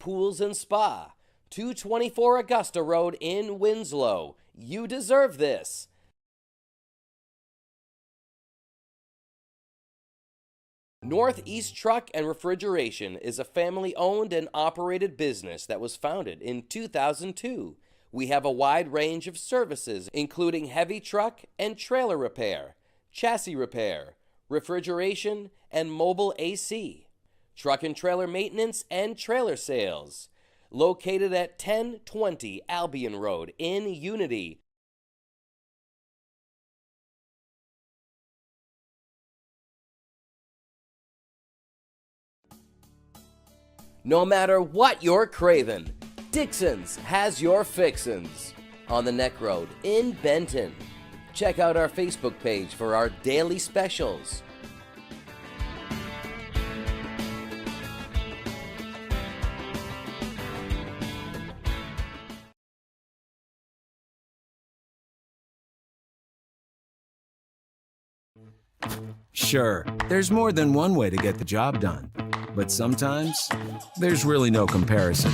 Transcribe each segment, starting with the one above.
Pools and Spa, 224 Augusta Road in Winslow. You deserve this. Northeast Truck and Refrigeration is a family-owned and operated business that was founded in 2002. We have a wide range of services, including heavy truck and trailer repair, chassis repair, refrigeration, and mobile AC, truck and trailer maintenance and trailer sales. Located at 1020 Albion Road in Unity. No matter what you're craving, Dixon's has your fixins. On the Neck Road in Benton. Check out our Facebook page for our daily specials. Sure, there's more than one way to get the job done, but sometimes there's really no comparison.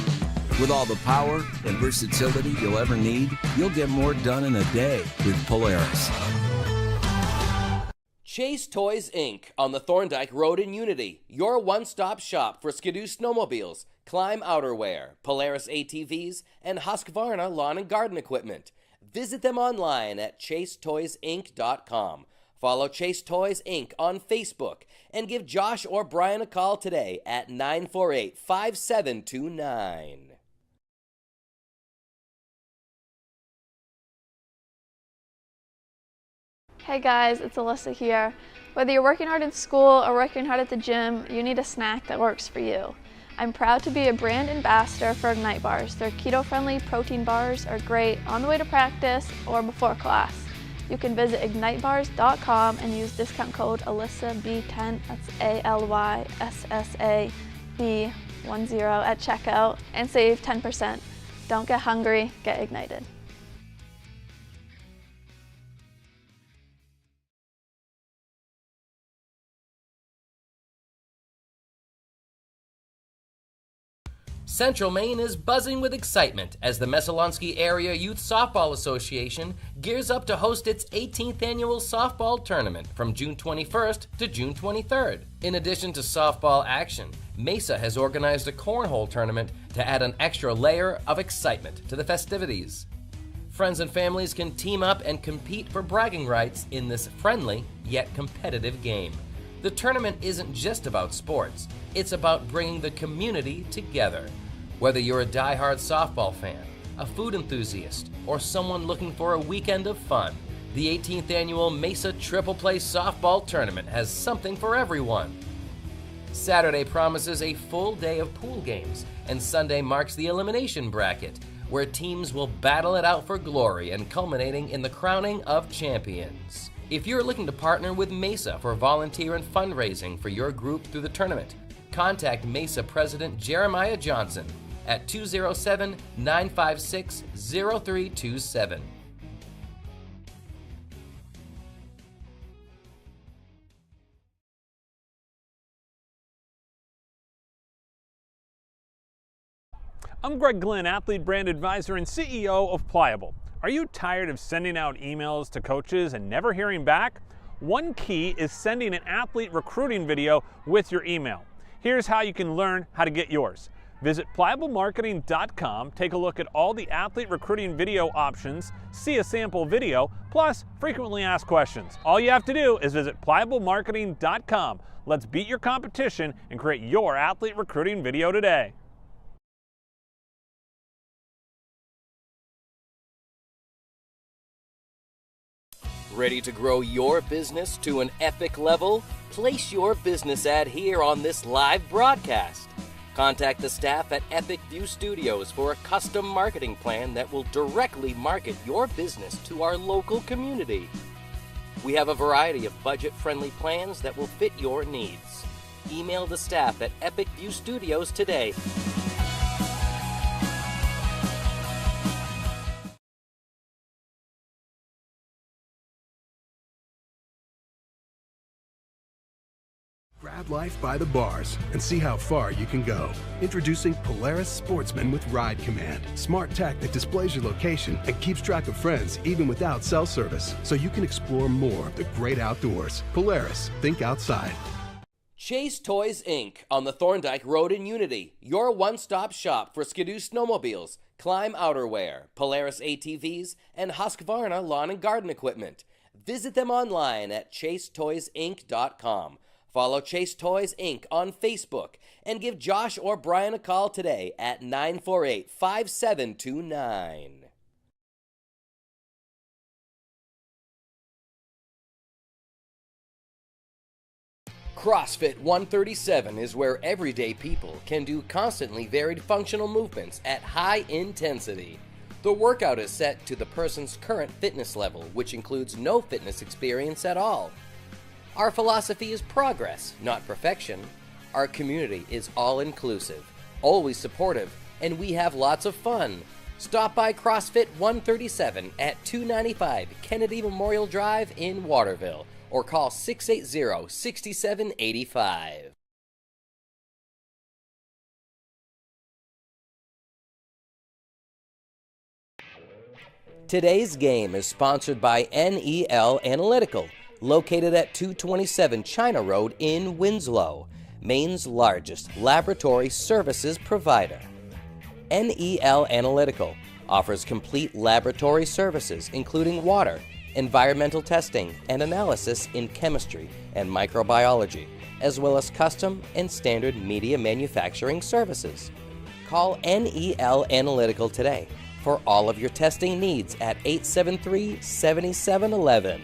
With all the power and versatility you'll ever need, you'll get more done in a day with Polaris. Chase Toys Inc. on the Thorndike Road in Unity, your one-stop shop for Skidoo snowmobiles, Climb outerwear, Polaris ATVs, and Husqvarna lawn and garden equipment. Visit them online at chasetoysinc.com. Follow Chase Toys Inc. on Facebook and give Josh or Brian a call today at 948-5729. Hey guys, it's Alyssa here. Whether you're working hard in school or working hard at the gym, you need a snack that works for you. I'm proud to be a brand ambassador for Ignite Bars. Their keto-friendly protein bars are great on the way to practice or before class. You can visit ignitebars.com and use discount code ALYSSAB10, that's ALYSSAB10 at checkout and save 10%. Don't get hungry, get ignited. Central Maine is buzzing with excitement as the Messalonskee Area Youth Softball Association gears up to host its 18th annual softball tournament from June 21st to June 23rd. In addition to softball action, Mesa has organized a cornhole tournament to add an extra layer of excitement to the festivities. Friends and families can team up and compete for bragging rights in this friendly yet competitive game. The tournament isn't just about sports, it's about bringing the community together. Whether you're a die-hard softball fan, a food enthusiast, or someone looking for a weekend of fun, the 18th annual Mesa Triple Play Softball Tournament has something for everyone. Saturday promises a full day of pool games, and Sunday marks the elimination bracket, where teams will battle it out for glory and culminating in the crowning of champions. If you're looking to partner with Mesa for volunteer and fundraising for your group through the tournament, contact Mesa President Jeremiah Johnson at 207-956-0327. I'm Greg Glynn, Athlete Brand Advisor and CEO of Pliable. Are you tired of sending out emails to coaches and never hearing back? One key is sending an athlete recruiting video with your email. Here's how you can learn how to get yours. Visit pliablemarketing.com, take a look at all the athlete recruiting video options, see a sample video, plus frequently asked questions. All you have to do is visit pliablemarketing.com. Let's beat your competition and create your athlete recruiting video today. Ready to grow your business to an epic level? Place your business ad here on this live broadcast. Contact the staff at Epic View Studios for a custom marketing plan that will directly market your business to our local community. We have a variety of budget-friendly plans that will fit your needs. Email the staff at Epic View Studios today. Grab life by the bars and see how far you can go. Introducing Polaris Sportsman with Ride Command. Smart tech that displays your location and keeps track of friends even without cell service, so you can explore more of the great outdoors. Polaris, think outside. Chase Toys Inc. on the Thorndike Road in Unity, your one-stop shop for Skidoo snowmobiles, Climb outerwear, Polaris ATVs, and Husqvarna lawn and garden equipment. Visit them online at chasetoysinc.com. Follow Chase Toys Inc. on Facebook and give Josh or Brian a call today at 948-5729. CrossFit 137 is where everyday people can do constantly varied functional movements at high intensity. The workout is set to the person's current fitness level, which includes no fitness experience at all. Our philosophy is progress, not perfection. Our community is all-inclusive, always supportive, and we have lots of fun. Stop by CrossFit 137 at 295 Kennedy Memorial Drive in Waterville, or call 680-6785. Today's game is sponsored by NEL Analytical, located at 227 China Road in Winslow, Maine's largest laboratory services provider. NEL Analytical offers complete laboratory services including water, environmental testing, and analysis in chemistry and microbiology, as well as custom and standard media manufacturing services. Call NEL Analytical today for all of your testing needs at 873-7711.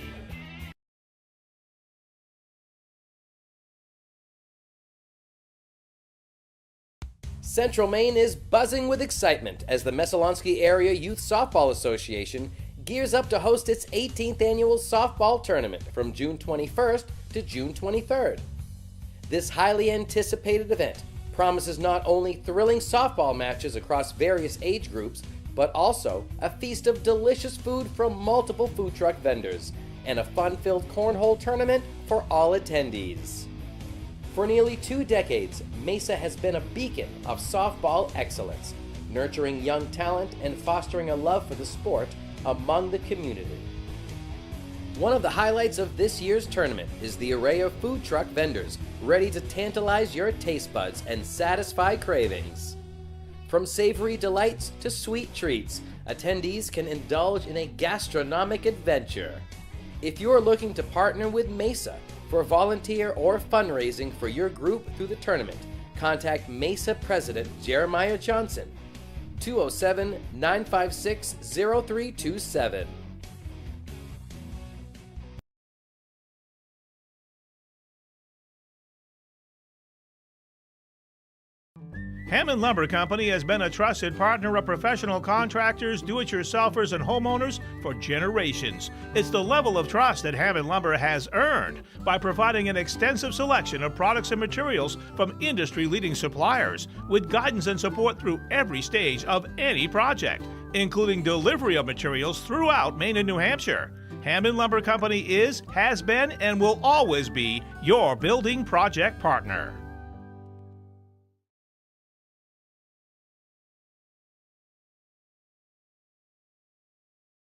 Central Maine is buzzing with excitement as the Messalonskee Area Youth Softball Association gears up to host its 18th annual softball tournament from June 21st to June 23rd. This highly anticipated event promises not only thrilling softball matches across various age groups, but also a feast of delicious food from multiple food truck vendors and a fun-filled cornhole tournament for all attendees. For nearly 2 decades, Mesa has been a beacon of softball excellence, nurturing young talent and fostering a love for the sport among the community. One of the highlights of this year's tournament is the array of food truck vendors ready to tantalize your taste buds and satisfy cravings. From savory delights to sweet treats, attendees can indulge in a gastronomic adventure. If you're looking to partner with Mesa for volunteer or fundraising for your group through the tournament, contact Mesa President Jeremiah Johnson, 207-956-0327. Hammond Lumber Company has been a trusted partner of professional contractors, do-it-yourselfers, and homeowners for generations. It's the level of trust that Hammond Lumber has earned by providing an extensive selection of products and materials from industry-leading suppliers, with guidance and support through every stage of any project, including delivery of materials throughout Maine and New Hampshire. Hammond Lumber Company is, has been, and will always be your building project partner.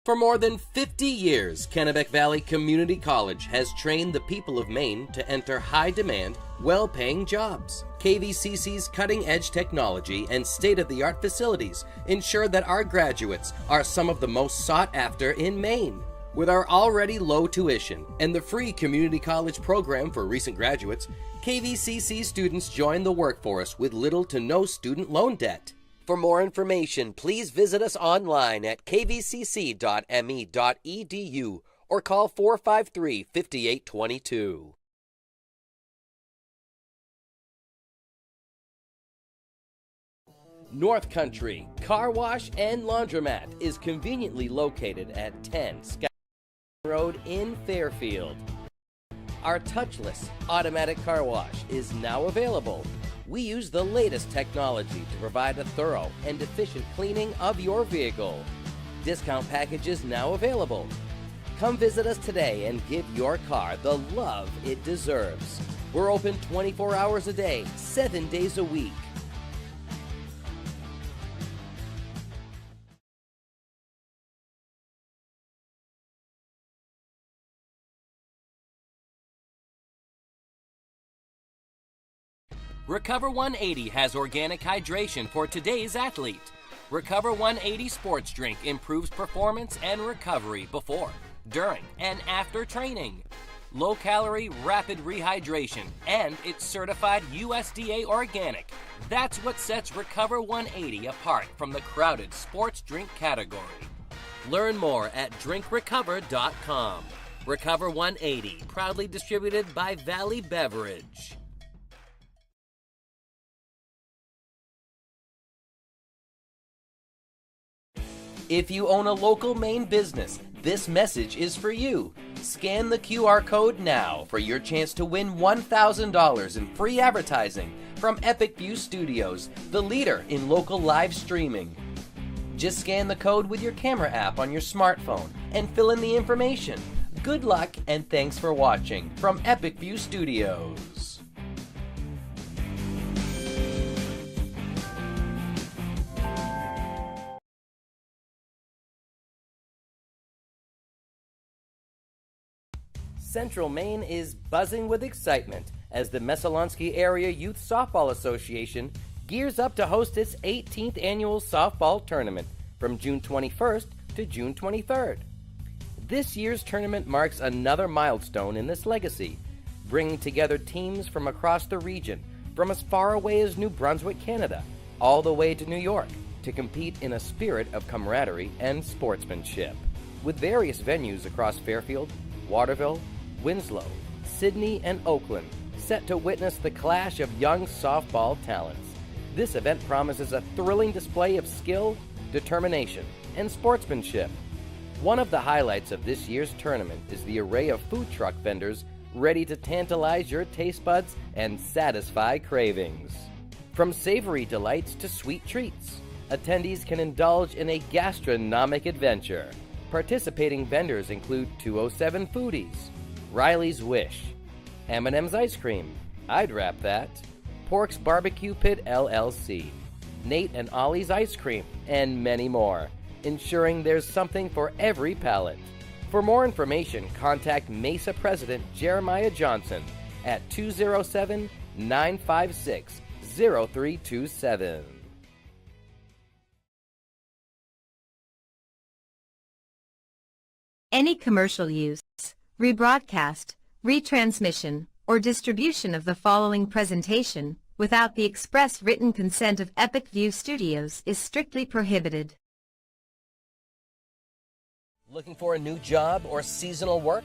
For more than 50 years, Kennebec Valley Community College has trained the people of Maine to enter high-demand, well-paying jobs. KVCC's cutting-edge technology and state-of-the-art facilities ensure that our graduates are some of the most sought after in Maine. With our already low tuition and the free community college program for recent graduates, KVCC students join the workforce with little to no student loan debt. For more information, please visit us online at kvcc.me.edu or call 453-5822. North Country Car Wash and Laundromat is conveniently located at 10 Sky Road in Fairfield. Our touchless automatic car wash is now available. We use the latest technology to provide a thorough and efficient cleaning of your vehicle. Discount packages now available. Come visit us today and give your car the love it deserves. We're open 24 hours a day, 7 days a week. Recover 180 has organic hydration for today's athlete. Recover 180 sports drink improves performance and recovery before, during, and after training. Low-calorie, rapid rehydration, and it's certified USDA organic. That's what sets Recover 180 apart from the crowded sports drink category. Learn more at drinkrecover.com. Recover 180, proudly distributed by Valley Beverage. If you own a local Maine business, this message is for you. Scan the QR code now for your chance to win $1,000 in free advertising from Epic View Studios, the leader in local live streaming. Just scan the code with your camera app on your smartphone and fill in the information. Good luck and thanks for watching from Epic View Studios. Central Maine is buzzing with excitement as the Messalonskee Area Youth Softball Association gears up to host its 18th annual softball tournament from June 21st to June 23rd. This year's tournament marks another milestone in this legacy, bringing together teams from across the region, from as far away as New Brunswick, Canada, all the way to New York, to compete in a spirit of camaraderie and sportsmanship. With various venues across Fairfield, Waterville, Winslow, Sydney, and Oakland set to witness the clash of young softball talents. This event promises a thrilling display of skill, determination, and sportsmanship. One of the highlights of this year's tournament is the array of food truck vendors ready to tantalize your taste buds and satisfy cravings. From savory delights to sweet treats, attendees can indulge in a gastronomic adventure. Participating vendors include 207 Foodies, Riley's Wish, M&M's Ice Cream, I'd Wrap That, Pork's Barbecue Pit LLC, Nate and Ollie's Ice Cream, and many more, ensuring there's something for every palate. For more information, contact Mesa President Jeremiah Johnson at 207-956-0327. Any commercial use, rebroadcast, retransmission, or distribution of the following presentation without the express written consent of Epic View Studios is strictly prohibited. Looking for a new job or seasonal work?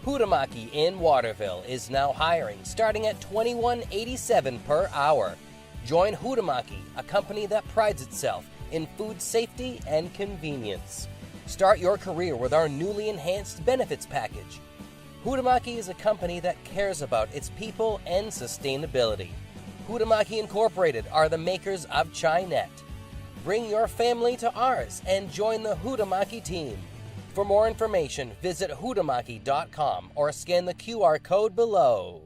Hutamaki in Waterville is now hiring, starting at $21.87 per hour. Join Hutamaki, a company that prides itself in food safety and convenience. Start your career with our newly enhanced benefits package. Hutamaki is a company that cares about its people and sustainability. Hutamaki Incorporated are the makers of Chinet. Bring your family to ours and join the Hutamaki team. For more information, visit hutamaki.com or scan the QR code below.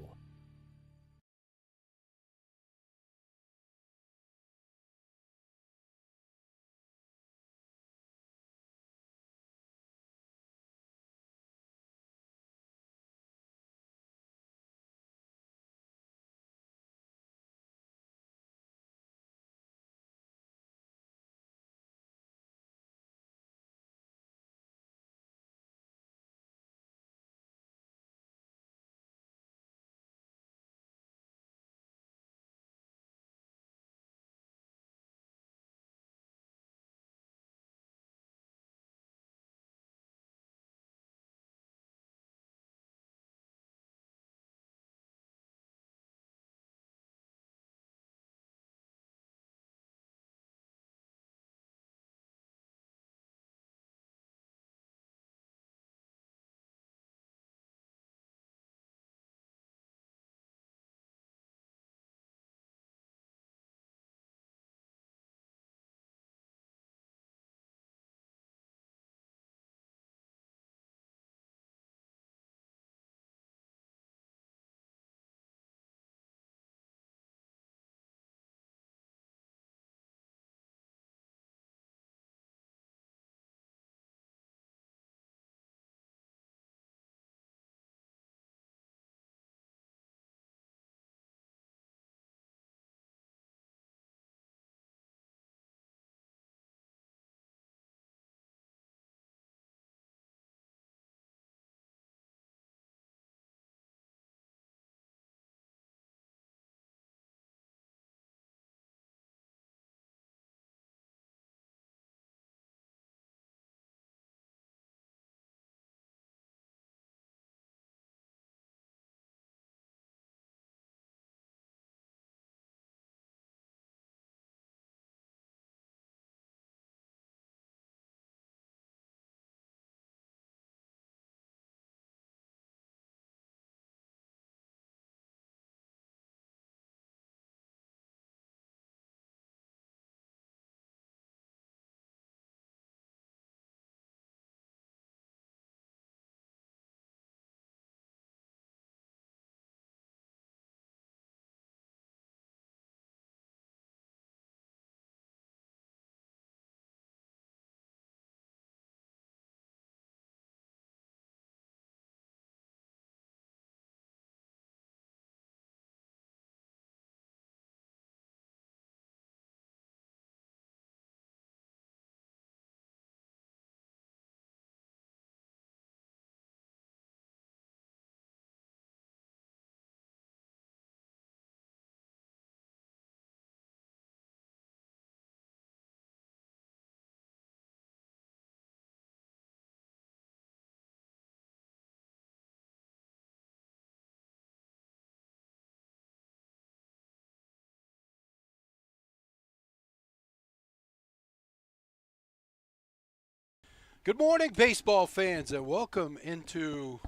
Good morning, baseball fans, and welcome into,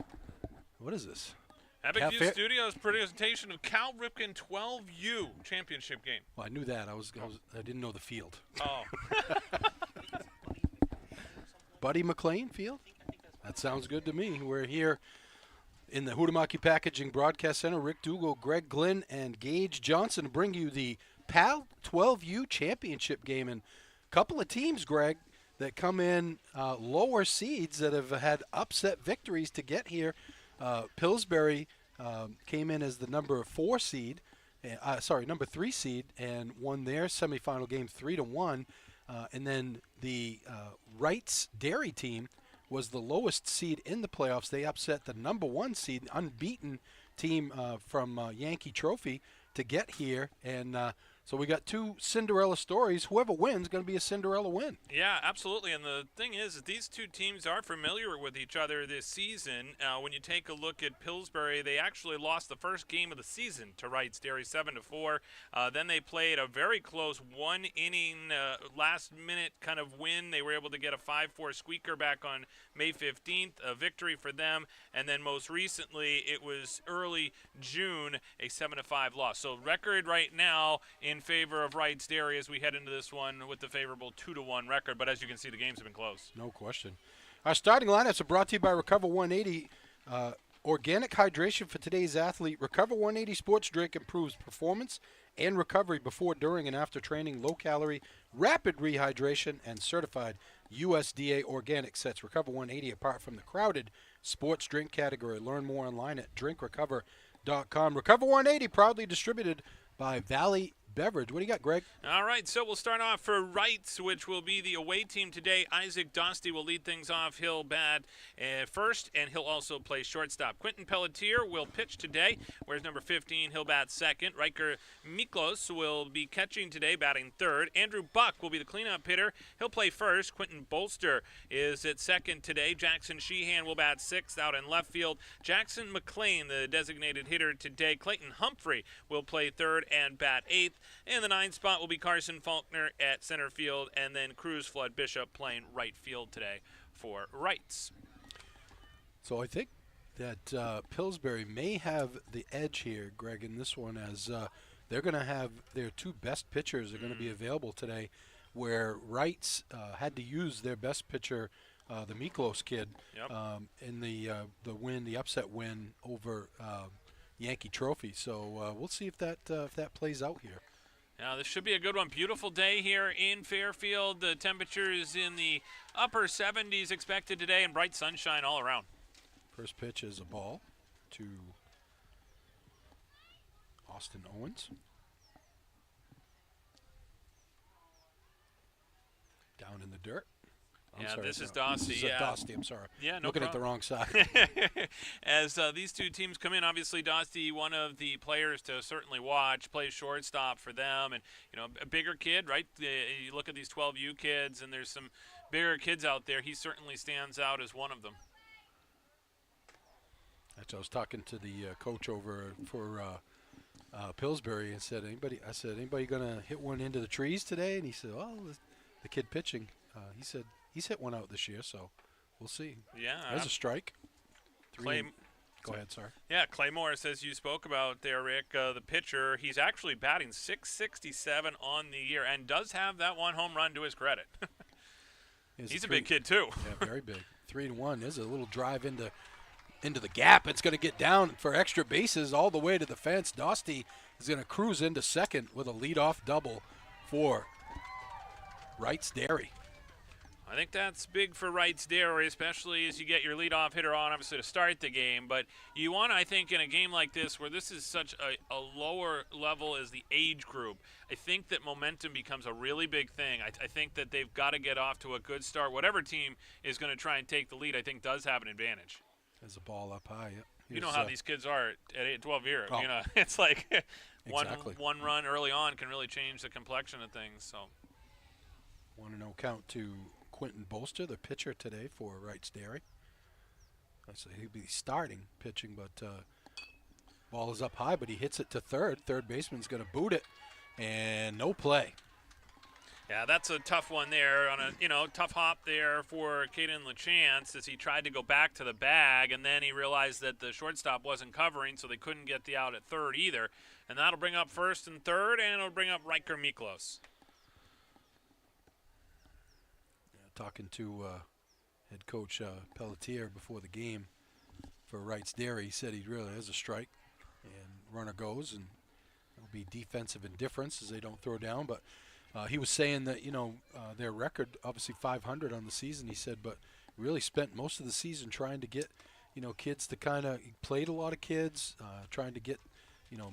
what is this? Epic View Studios presentation of Cal Ripken 12U championship game. Well, I knew that. I didn't know the field. Oh. Buddy McLean Field? That sounds good to me. We're here in the Huhtamaki Packaging Broadcast Center. Rick Dugal, Greg Glynn, and Gage Johnson to bring you the PAL 12U championship game. And a couple of teams, Greg, that come in lower seeds that have had upset victories to get here. Pillsbury came in as the number 3 seed, and won their semifinal game 3-1. And then the Wrights Dairy team was the lowest seed in the playoffs. They upset the number 1 seed, unbeaten team from Yankee Trophy to get here. And so we got 2 Cinderella stories. Whoever wins is going to be a Cinderella win. Yeah, absolutely. And the thing is these 2 teams are familiar with each other this season. When you take a look at Pillsbury, they actually lost the first game of the season to Wrights Dairy 7-4. Then they played a very close 1-inning last-minute kind of win. They were able to get a 5-4 squeaker back on May 15th, a victory for them. And then most recently, it was early June, a 7-5 loss. So record right now in favor of Wrights Dairy as we head into this one with the favorable 2-1 record. But as you can see, the games have been close. No question. Our starting lineups are brought to you by Recover 180. Organic hydration for today's athlete. Recover 180 sports drink improves performance and recovery before, during, and after training. Low calorie, rapid rehydration, and certified USDA organic sets Recover 180 apart from the crowded sports drink category. Learn more online at drinkrecover.com. Recover 180 proudly distributed by Valley Beverage. What do you got, Greg? All right, so we'll start off for Wrights, which will be the away team today. Isaac Dostie will lead things off. He'll bat first, and he'll also play shortstop. Quentin Pelletier will pitch today, whereas number 15, he'll bat second. Riker Miklos will be catching today, batting third. Andrew Buck will be the cleanup hitter. He'll play first. Quentin Bolster is at second today. Jackson Sheehan will bat sixth out in left field. Jackson McLean, the designated hitter today. Clayton Humphrey will play third and bat eighth. And the 9th spot will be Carson Faulkner at center field, and then Cruz Flood Bishop playing right field today for Wrights. So I think that Pillsbury may have the edge here, Greg, in this one, as they're going to have their 2 best pitchers are going to be available today, where Wrights had to use their best pitcher, the Miklos kid, in the upset win over Yankee Trophy. So we'll see if that plays out here. Now, this should be a good one. Beautiful day here in Fairfield. The temperature is in the upper 70s expected today, and bright sunshine all around. First pitch is a ball to Austin Owens. Down in the dirt. This is Dostie. This is Dostie, I'm sorry. Yeah, no Looking problem. at the wrong side. As these 2 teams come in, obviously Dostie, one of the players to certainly watch, plays shortstop for them. And, a bigger kid, right? You look at these 12U kids, and there's some bigger kids out there. He certainly stands out as one of them. I was talking to the coach over for Pillsbury and said, anybody going to hit one into the trees today? And he said, well, the kid pitching. He said, he's hit one out this year, so we'll see. Yeah. There's a strike. Go ahead, sorry. Yeah, Clay Morris, as you spoke about there, Rick, the pitcher, he's actually batting .667 on the year and does have that 1 home run to his credit. He's a big kid, too. Yeah, very big. 3-1. There's a little drive into the gap. It's going to get down for extra bases all the way to the fence. Dostie is going to cruise into second with a leadoff double for Wrights Dairy. I think that's big for Wrights Dairy, especially as you get your leadoff hitter on, obviously, to start the game. But you want to, I think, in a game like this where this is such a lower level as the age group, I think that momentum becomes a really big thing. I think that they've got to get off to a good start. Whatever team is going to try and take the lead, I think, does have an advantage. There's a ball up high. You know how these kids are at 12 years. Oh. It's like Exactly. one run early on can really change the complexion of things. So 1-0 count to Quentin Bolster, the pitcher today for Wrights Dairy. So he'll be starting pitching, but ball is up high, but he hits it to third. Third baseman's going to boot it, and no play. Yeah, that's a tough one there on a, tough hop there for Caden LaChance as he tried to go back to the bag, and then he realized that the shortstop wasn't covering, so they couldn't get the out at third either. And that'll bring up first and third, and it'll bring up Riker Miklos. Yeah, talking to head coach Pelletier before the game for Wrights Dairy, he said he really has a strike, and runner goes, and it'll be defensive indifference as they don't throw down, but he was saying that, their record, obviously 500 on the season, he said, but really spent most of the season trying to get, kids to kind of, played a lot of kids, trying to get,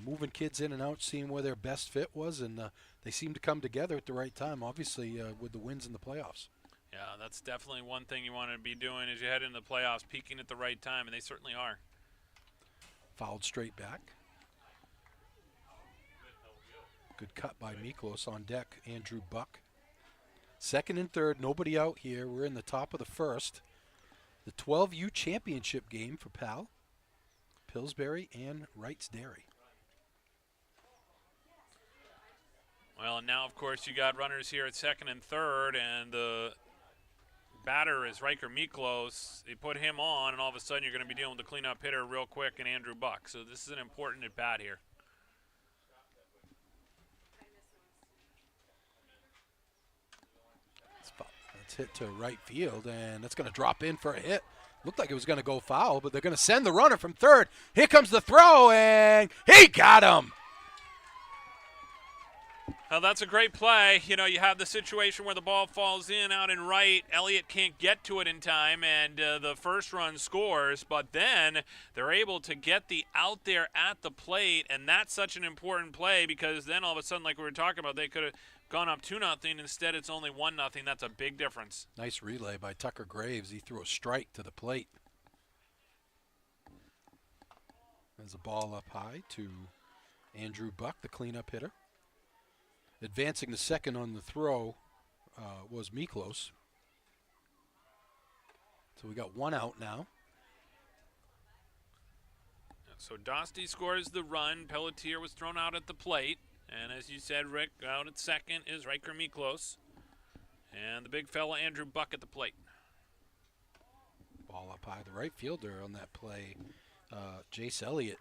moving kids in and out, seeing where their best fit was, and they seemed to come together at the right time, obviously, with the wins in the playoffs. Yeah, that's definitely one thing you want to be doing as you head into the playoffs, peaking at the right time, and they certainly are. Fouled straight back. Good cut by Miklos on deck, Andrew Buck. Second and third, nobody out here. We're in the top of the first. The 12U championship game for Pal, Pillsbury, and Wrights Dairy. Well, and now, of course, you got runners here at second and third, and the batter is Riker Miklos. They put him on, and all of a sudden you're going to be dealing with the cleanup hitter real quick and Andrew Buck. So this is an important at bat here. It's hit to right field, and that's going to drop in for a hit. Looked like it was going to go foul, but they're going to send the runner from third. Here comes the throw, and he got him. Well, that's a great play. You have the situation where the ball falls in out in right. Elliott can't get to it in time, and the first run scores. But then they're able to get the out there at the plate, and that's such an important play because then all of a sudden, like we were talking about, they could have gone up 2-0. Instead, it's only 1-0. That's a big difference. Nice relay by Tucker Graves. He threw a strike to the plate. There's a ball up high to Andrew Buck, the cleanup hitter. Advancing the second on the throw was Miklos. So we got one out now. So Dostie scores the run. Pelletier was thrown out at the plate. And as you said, Rick, out at second is Riker Miklos. And the big fella, Andrew Buck, at the plate. Ball up high. The right fielder on that play, Jace Elliott.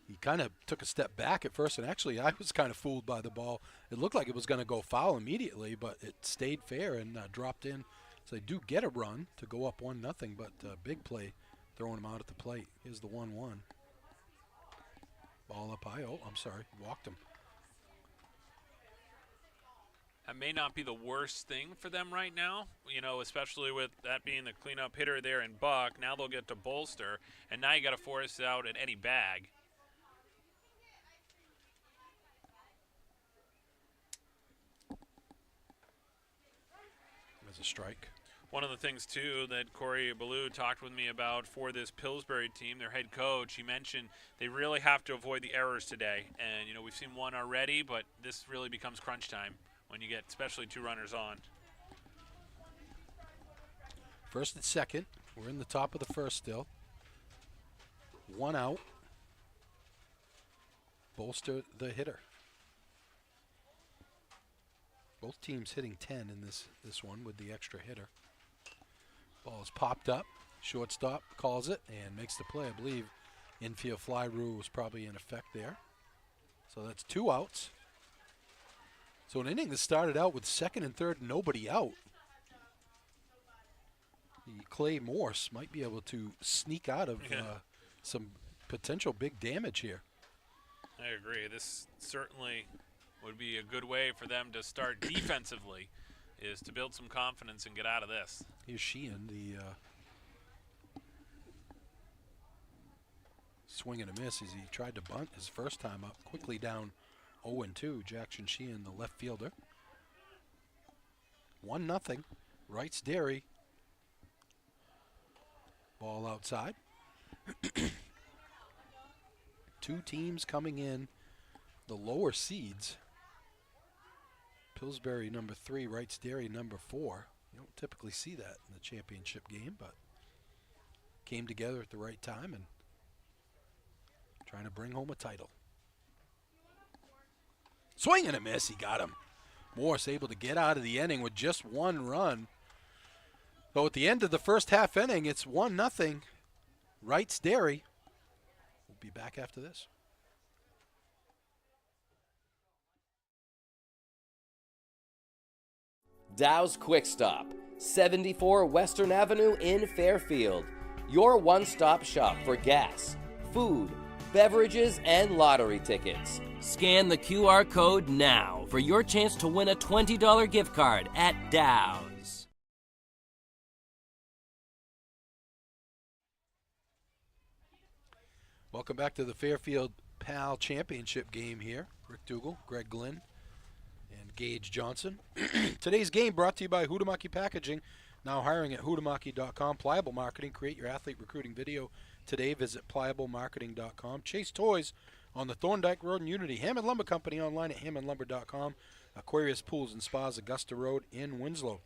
He kind of took a step back at first, and actually I was kind of fooled by the ball. It looked like it was going to go foul immediately, but it stayed fair and dropped in. So they do get a run to go up 1-0, but big play throwing him out at the plate. Here's the 1-1. Ball up high. Oh, I'm sorry. Walked him. That may not be the worst thing for them right now, especially with that being the cleanup hitter there in Buck. Now they'll get to bolster, and now you got to force it out at any bag. As a strike. One of the things, too, that Corey Ballou talked with me about for this Pillsbury team, their head coach, he mentioned they really have to avoid the errors today. And, we've seen one already, but this really becomes crunch time when you get especially two runners on. First and second. We're in the top of the first still. One out. Bolster the hitter. Both teams hitting 10 in this one with the extra hitter. Ball is popped up. Shortstop calls it and makes the play. I believe infield fly rule was probably in effect there. So that's 2 outs. So an inning that started out with second and third, nobody out. Clay Morse might be able to sneak out of some potential big damage here. I agree. This certainly would be a good way for them to start defensively, is to build some confidence and get out of this. Here's Sheehan, the swing and a miss as he tried to bunt his first time up. Quickly down 0-2, Jackson Sheehan, the left fielder. 1-0, Wrights Dairy. Ball outside. Two teams coming in, the lower seeds. Pillsbury number 3, Wrights Dairy number 4. You don't typically see that in the championship game, but came together at the right time and trying to bring home a title. Swing and a miss, he got him. Morse able to get out of the inning with just one run. So at the end of the first half inning, it's 1-0. Wright's Dairy. We'll be back after this. Dow's Quick Stop, 74 Western Avenue in Fairfield. Your one-stop shop for gas, food, beverages, and lottery tickets. Scan the QR code now for your chance to win a $20 gift card at Dow's. Welcome back to the Fairfield PAL Championship game here. Rick Dougal, Greg Glynn, and Gage Johnson. Today's game brought to you by Huhtamaki Packaging. Now hiring at huhtamaki.com. Pliable Marketing. Create your athlete recruiting video today. Visit pliablemarketing.com. Chase Toys on the Thorndike Road in Unity. Hammond Lumber Company online at hammondlumber.com. Aquarius Pools and Spas, Augusta Road in Winslow.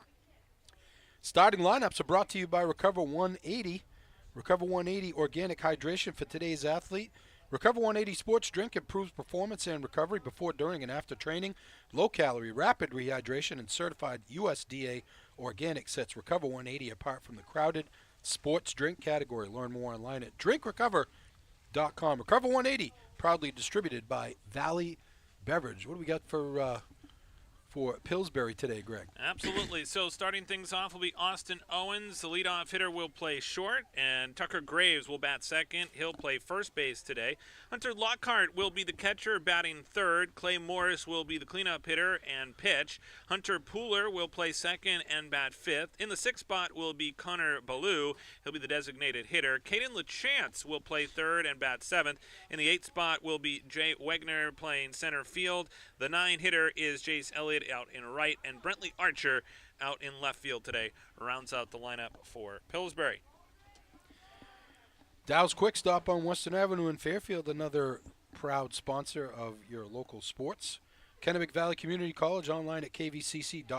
Starting lineups are brought to you by Recover 180. Recover 180 organic hydration for today's athlete. Recover 180 sports drink improves performance and recovery before, during, and after training. Low-calorie, rapid rehydration, and certified USDA organic sets Recover 180 apart from the crowded sports drink category. Learn more online at drinkrecover.com. Recover 180, proudly distributed by Valley Beverage. What do we got for Pillsbury today, Greg? Absolutely. So starting things off will be Austin Owens. The leadoff hitter will play short, and Tucker Graves will bat second. He'll play first base today. Hunter Lockhart will be the catcher, batting third. Clay Morris will be the cleanup hitter and pitch. Hunter Pooler will play second and bat fifth. In the sixth spot will be Connor Ballou. He'll be the designated hitter. Caden LaChance will play third and bat seventh. In the eighth spot will be Jay Wegner playing center field. The 9 hitter is Jace Elliott out in right, and Brentley Archer out in left field today rounds out the lineup for Pillsbury. Dow's Quick Stop on Western Avenue in Fairfield, another proud sponsor of your local sports. Kennebec Valley Community College online at kvcc.me.edu.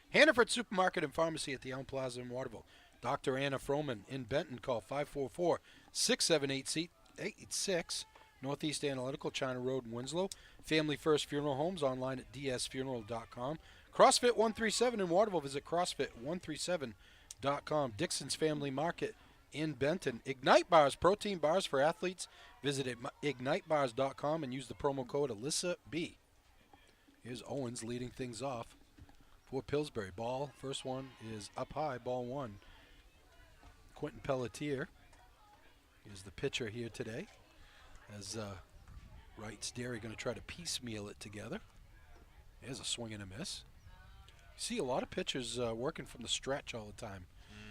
Hannaford Supermarket and Pharmacy at the Elm Plaza in Waterville. Dr. Anna Froman in Benton. Call 544-678-86. Northeast Analytical, China Road in Winslow. Family First Funeral Homes online at dsfuneral.com. CrossFit 137 in Waterville. Visit CrossFit137.com. Dixon's Family Market in Benton. Ignite Bars, protein bars for athletes. Visit ignitebars.com and use the promo code AlysaB. Here's Owens leading things off for Pillsbury. Ball, first one is up high, ball one. Quentin Pelletier is the pitcher here today, as Wright's Dairy going to try to piecemeal it together. There's a swing and a miss. You see a lot of pitchers working from the stretch all the time,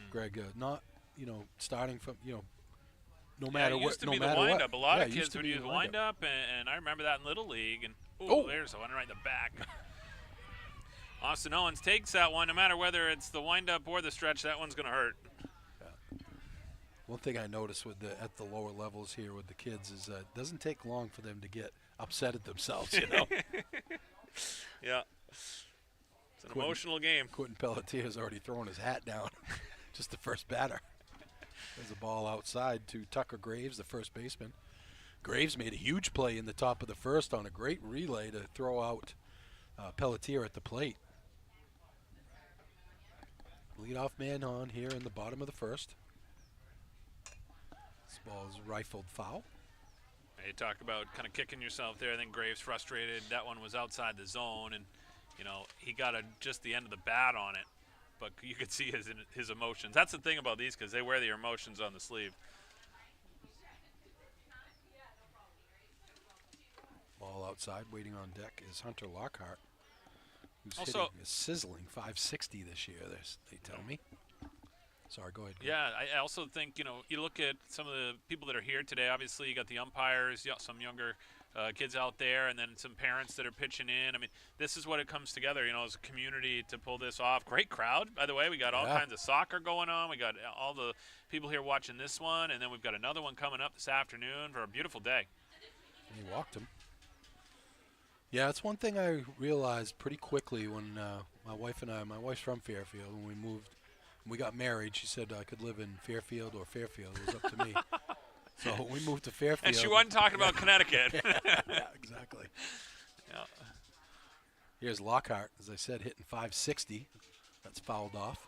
Greg. Not, starting from, no matter what. It used to be the windup. A lot of kids would use the windup, and I remember that in Little League. And there's one right in the back. Austin Owens takes that one. No matter whether it's the windup or the stretch, that one's going to hurt. One thing I noticed at the lower levels here with the kids is it doesn't take long for them to get upset at themselves, Yeah. It's an emotional game. Quentin Pelletier has already thrown his hat down. Just the first batter. There's a ball outside to Tucker Graves, the first baseman. Graves made a huge play in the top of the first on a great relay to throw out Pelletier at the plate. Leadoff man on here in the bottom of the first. This ball is rifled foul. You talk about kind of kicking yourself there. I think Graves frustrated. That one was outside the zone, and he got just the end of the bat on it. But you could see his emotions. That's the thing about these kids. They wear their emotions on the sleeve. Ball outside, waiting on deck is Hunter Lockhart, who's Also, hitting a sizzling .560 this year, they tell me. Sorry, go ahead. Yeah, I also think, you look at some of the people that are here today. Obviously, you got the umpires, some younger kids out there, and then some parents that are pitching in. I mean, this is what it comes together, as a community to pull this off. Great crowd, by the way. We got all kinds of soccer going on. We got all the people here watching this one, and then we've got another one coming up this afternoon for a beautiful day. And he walked him. Yeah, it's one thing I realized pretty quickly when my wife's from Fairfield, when we got married. She said I could live in Fairfield or Fairfield. It was up to me. So we moved to Fairfield. And she wasn't talking about Connecticut. Yeah, exactly. Yeah. Here's Lockhart, as I said, hitting 560. That's fouled off.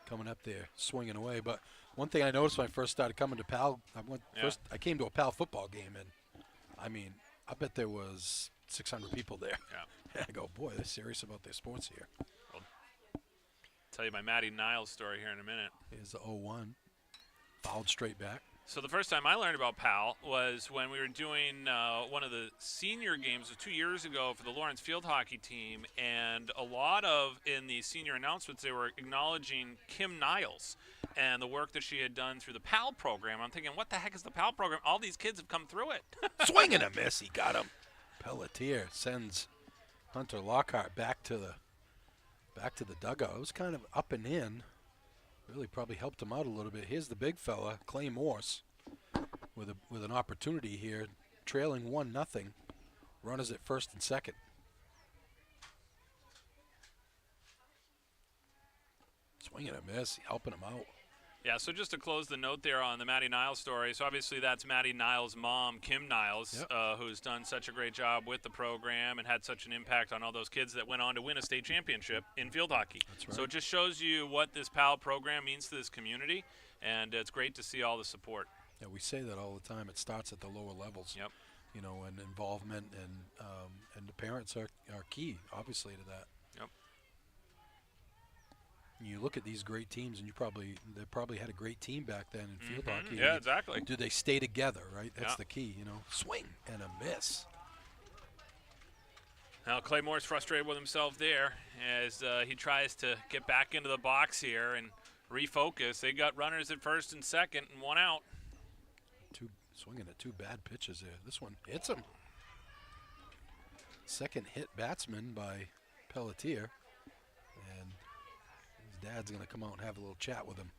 Coming up there, swinging away. But one thing I noticed when I first started coming to Pal, I came to a Pal football game, and I mean, I bet there was 600 people there. Yeah. I go, boy, they're serious about their sports here. I'll tell you my Matty Niles story here in a minute. Here's the 0-1. Fouled straight back. So the first time I learned about PAL was when we were doing one of the senior games 2 years ago for the Lawrence field hockey team, and a lot of, in the senior announcements, they were acknowledging Kim Niles and the work that she had done through the PAL program. I'm thinking, what the heck is the PAL program? All these kids have come through it. Swing and a miss. He got him. Pelletier sends Hunter Lockhart back to the dugout. It was kind of up and in. Really probably helped him out a little bit. Here's the big fella, Clay Morse, with an opportunity here, trailing 1-0. Runners at first and second. Swing and a miss, helping him out. Yeah, so just to close the note there on the Matty Niles story, so obviously that's Matty Niles' mom, Kim Niles, Yep. who's done such a great job with the program and had such an impact on all those kids that went on to win a state championship in field hockey. That's right. So it just shows you what this PAL program means to this community, and it's great to see all the support. Yeah, we say that all the time. It starts at the lower levels. Yep. You know, and involvement and the parents are key, obviously, to that. Yep. You look at these great teams, and they probably had a great team back then in field hockey. Yeah, exactly. Do they stay together, right? That's Yeah. the key, you know. Swing and a miss. Now Claymore's frustrated with himself there as he tries to get back into the box here and refocus. They got runners at first and second and one out. Swinging at two bad pitches there. This one hits him. Second hit batsman by Pelletier. And his dad's going to come out and have a little chat with him.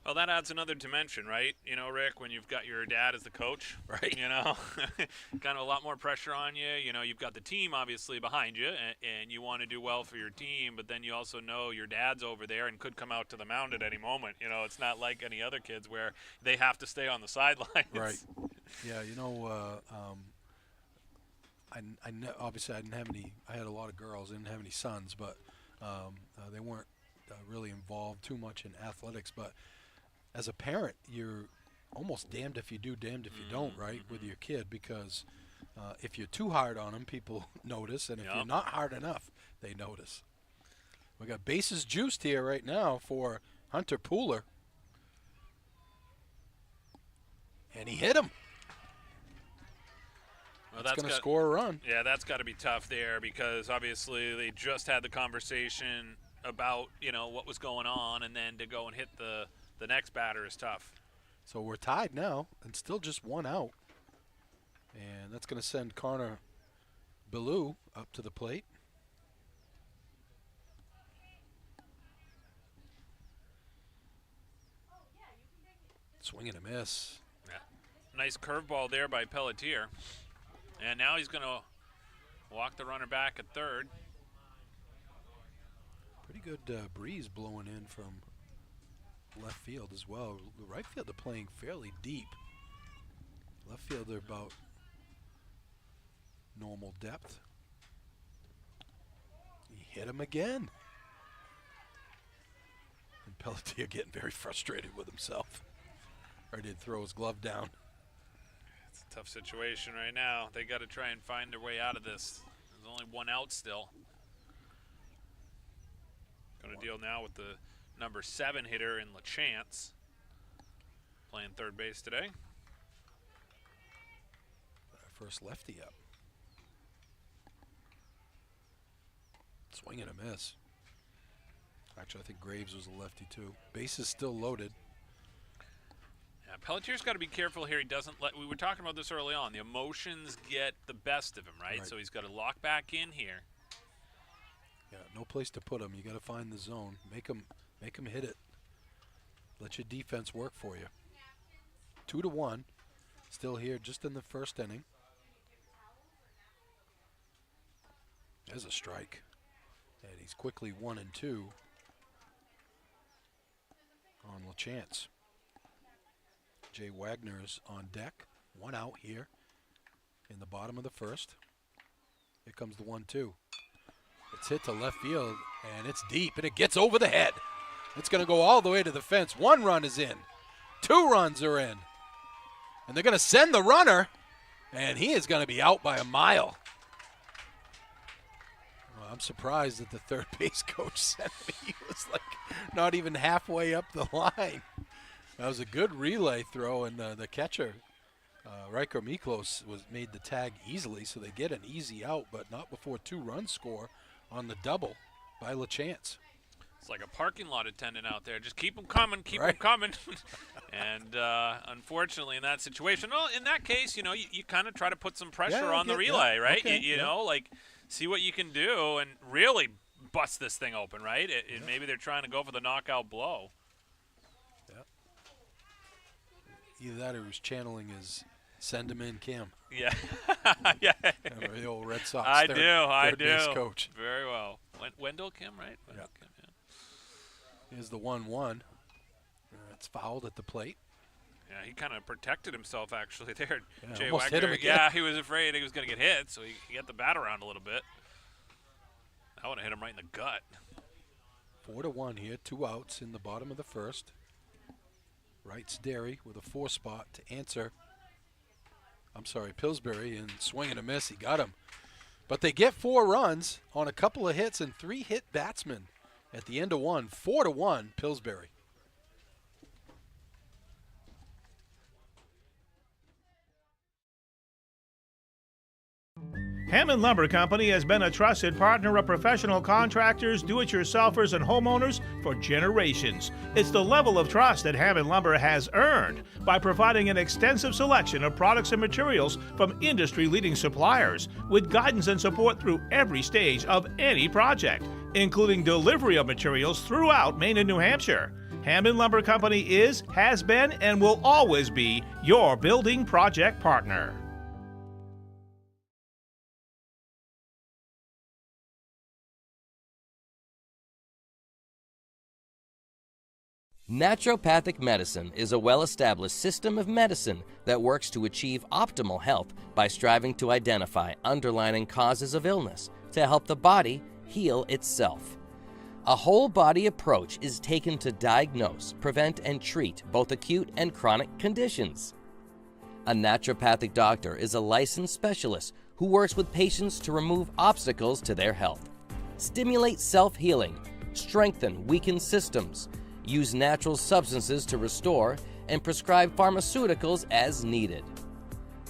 Well, that adds another dimension, right? You know, Rick, when you've got your dad as the coach, right? You know, kind of a lot more pressure on you. You know, you've got the team obviously behind you, and you want to do well for your team, but then you also know your dad's over there and could come out to the mound at any moment. You know, it's not like any other kids where they have to stay on the sidelines. Right. Yeah, you know, obviously I didn't have any. I had a lot of girls. I didn't have any sons, but they weren't really involved too much in athletics. But as a parent, you're almost damned if you do, damned if you don't, right, with your kid, because if you're too hard on them, people notice, and if you're not hard enough, they notice. We got bases juiced here right now for Hunter Pooler, and he hit him. Well, that's going to score a run. Yeah, that's got to be tough there because obviously they just had the conversation about, you know, what was going on, and then to go and hit the next batter is tough. So we're tied now and still just one out. And that's going to send Connor Ballou up to the plate. Swing and a miss. Yeah. Nice curveball there by Pelletier. And now he's going to walk the runner back at third. Pretty good breeze blowing in from left field as well. The right field are playing fairly deep. Left field they're about normal depth. He hit him again. And Pelletier getting very frustrated with himself. Ready to throw his glove down. It's a tough situation right now. They got to try and find their way out of this. There's only one out still. Going to deal now with the number 7 hitter in LaChance, playing third base today. First lefty up. Swing and a miss. Actually, I think Graves was a lefty too. Base is still loaded. Yeah, Pelletier's got to be careful here. He doesn't let. We were talking about this early on. The emotions get the best of him, right? So he's got to lock back in here. Yeah, no place to put him. You got to find the zone. Make him hit it. Let your defense work for you. 2-1. Still here just in the first inning. There's a strike. And he's quickly 1-2 on LaChance. Jay Wagner's on deck. One out here in the bottom of the first. Here comes the 1-2. It's hit to left field, and it's deep, and it gets over the head. It's going to go all the way to the fence. 1 run is in. 2 runs are in. And they're going to send the runner, and he is going to be out by a mile. Well, I'm surprised that the third base coach sent me. He was like not even halfway up the line. That was a good relay throw, and the catcher, Riker Miklos, made the tag easily, so they get an easy out, but not before 2 runs score on the double by LaChance. It's like a parking lot attendant out there. Just keep them coming, keep them coming. And unfortunately, in that situation, well, in that case, you kind of try to put some pressure on the relay, right? Okay, you know, like see what you can do and really bust this thing open, right? Maybe they're trying to go for the knockout blow. Either that or he was channeling his send him in Kim. Yeah. Yeah. Remember the old Red Sox I third do. base coach. Very well. Wendell Kim, right? Wendell Kim, Here's the 1-1. It's fouled at the plate. Yeah, he kind of protected himself actually there. Yeah, Jay almost Wagner, hit him again. yeah, he was afraid he was going to get hit, so he got the bat around a little bit. That would have hit him right in the gut. 4-1 here, 2 outs in the bottom of the first. Wrights Derry with a 4 spot to answer. I'm sorry, Pillsbury, and swing and a miss. He got him. But they get 4 runs on a couple of hits and 3 hit batsmen at the end of 1. 4-1, Pillsbury. Hammond Lumber Company has been a trusted partner of professional contractors, do-it-yourselfers, and homeowners for generations. It's the level of trust that Hammond Lumber has earned by providing an extensive selection of products and materials from industry-leading suppliers with guidance and support through every stage of any project, including delivery of materials throughout Maine and New Hampshire. Hammond Lumber Company is, has been, and will always be your building project partner. Naturopathic medicine is a well-established system of medicine that works to achieve optimal health by striving to identify underlying causes of illness to help the body heal itself. A whole-body approach is taken to diagnose, prevent, and treat both acute and chronic conditions. A naturopathic doctor is a licensed specialist who works with patients to remove obstacles to their health, stimulate self-healing, strengthen weakened systems, use natural substances to restore, and prescribe pharmaceuticals as needed.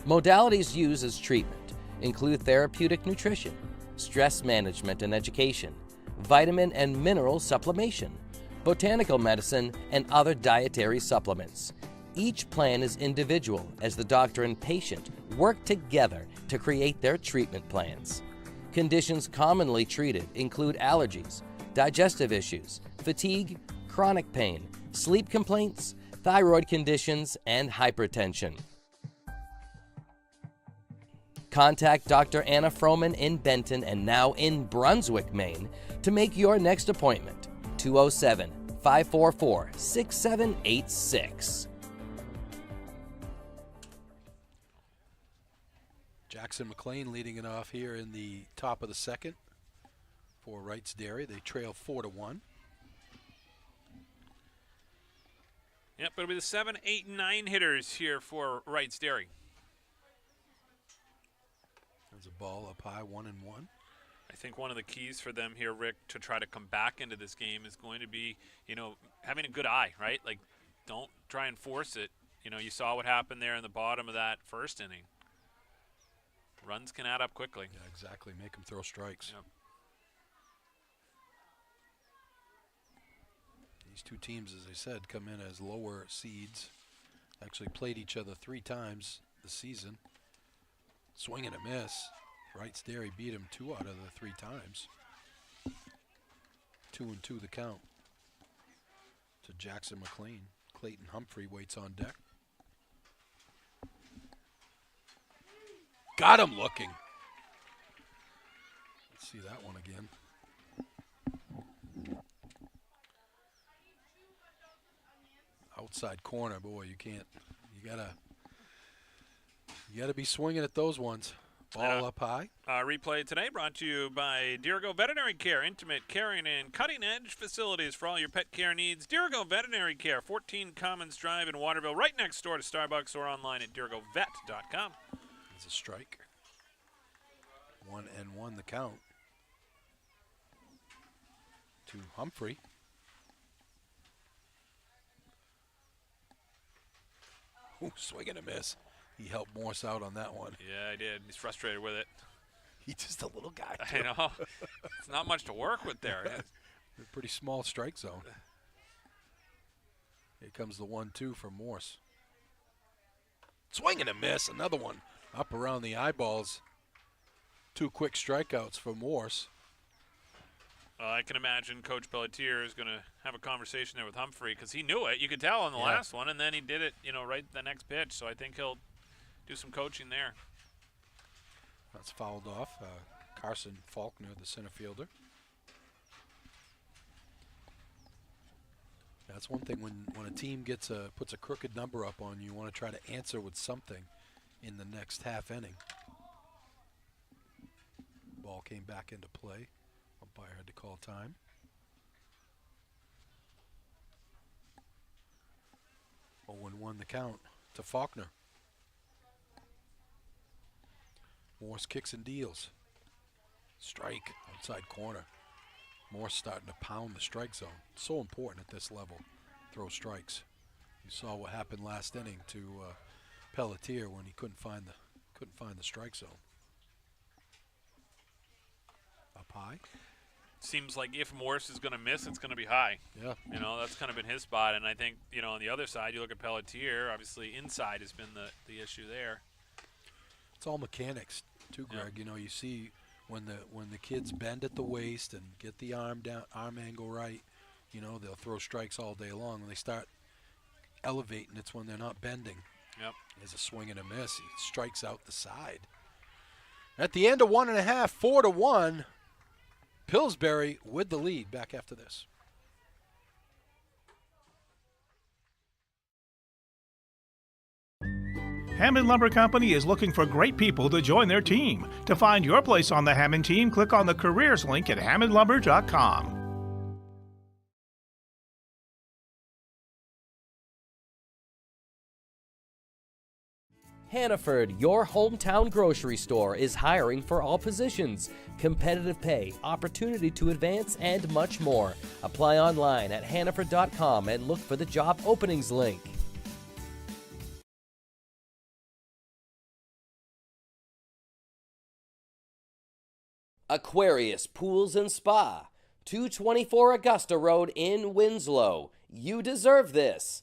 Modalities used as treatment include therapeutic nutrition, stress management and education, vitamin and mineral supplementation, botanical medicine, and other dietary supplements. Each plan is individual as the doctor and patient work together to create their treatment plans. Conditions commonly treated include allergies, digestive issues, fatigue, chronic pain, sleep complaints, thyroid conditions, and hypertension. Contact Dr. Anna Froman in Benton and now in Brunswick, Maine to make your next appointment. 207-544-6786. Jackson McLean leading it off here in the top of the second for Wrights Dairy. They trail 4-1. Yep, it'll be the 7, 8, and 9 hitters here for Wrights Dairy. There's a ball up high, 1-1. I think one of the keys for them here, Rick, to try to come back into this game is going to be, having a good eye, right? Like, don't try and force it. You saw what happened there in the bottom of that first inning. Runs can add up quickly. Yeah, exactly. Make them throw strikes. Yep. These two teams, as I said, come in as lower seeds. Actually played each other 3 times this season. Swing and a miss. Wrights Dairy beat him 2 out of the 3 times. 2-2 the count to Jackson McLean. Clayton Humphrey waits on deck. Got him looking. Let's see that one again. Outside corner, boy, you can't. You gotta be swinging at those ones. Ball up high. Replay today brought to you by Dirigo Veterinary Care. Intimate, caring, and cutting-edge facilities for all your pet care needs. Dirigo Veterinary Care, 14 Commons Drive in Waterville, right next door to Starbucks, or online at dirigovet.com. It's a strike. 1-1 the count to Humphrey. Ooh, swing and a miss. He helped Morse out on that one. Yeah, I did. He's frustrated with it. He's just a little guy. I know. It's not much to work with there. A pretty small strike zone. Here comes the 1-2 for Morse. Swing and a miss. Another one up around the eyeballs. 2 quick strikeouts for Morse. I can imagine Coach Pelletier is going to have a conversation there with Humphrey because he knew it. You could tell on the last one, and then he did it, right the next pitch. So I think he'll do some coaching there. That's fouled off. Carson Faulkner, the center fielder. That's one thing when a team puts a crooked number up on you, you want to try to answer with something in the next half inning. Ball came back into play. Umpire had to call time. Oh, 1-1 the count to Faulkner. Morse kicks and deals. Strike outside corner. Morse starting to pound the strike zone. So important at this level. Throw strikes. You saw what happened last inning to Pelletier when he couldn't find the strike zone. Up high. Seems like if Morse is going to miss, it's going to be high. Yeah. That's kind of been his spot. And I think, on the other side, you look at Pelletier, obviously inside has been the issue there. It's all mechanics too, Greg. Yep. You see when the kids bend at the waist and get the arm angle right, they'll throw strikes all day long. When they start elevating, it's when they're not bending. Yep. There's a swing and a miss. He strikes out the side. At the end of 1.5, 4-1, Pillsbury with the lead. Back after this. Hammond Lumber Company is looking for great people to join their team. To find your place on the Hammond team, click on the careers link at hammondlumber.com. Hannaford, your hometown grocery store, is hiring for all positions. Competitive pay, opportunity to advance, and much more. Apply online at hannaford.com and look for the job openings link. Aquarius Pools and Spa, 224 Augusta Road in Winslow. You deserve this.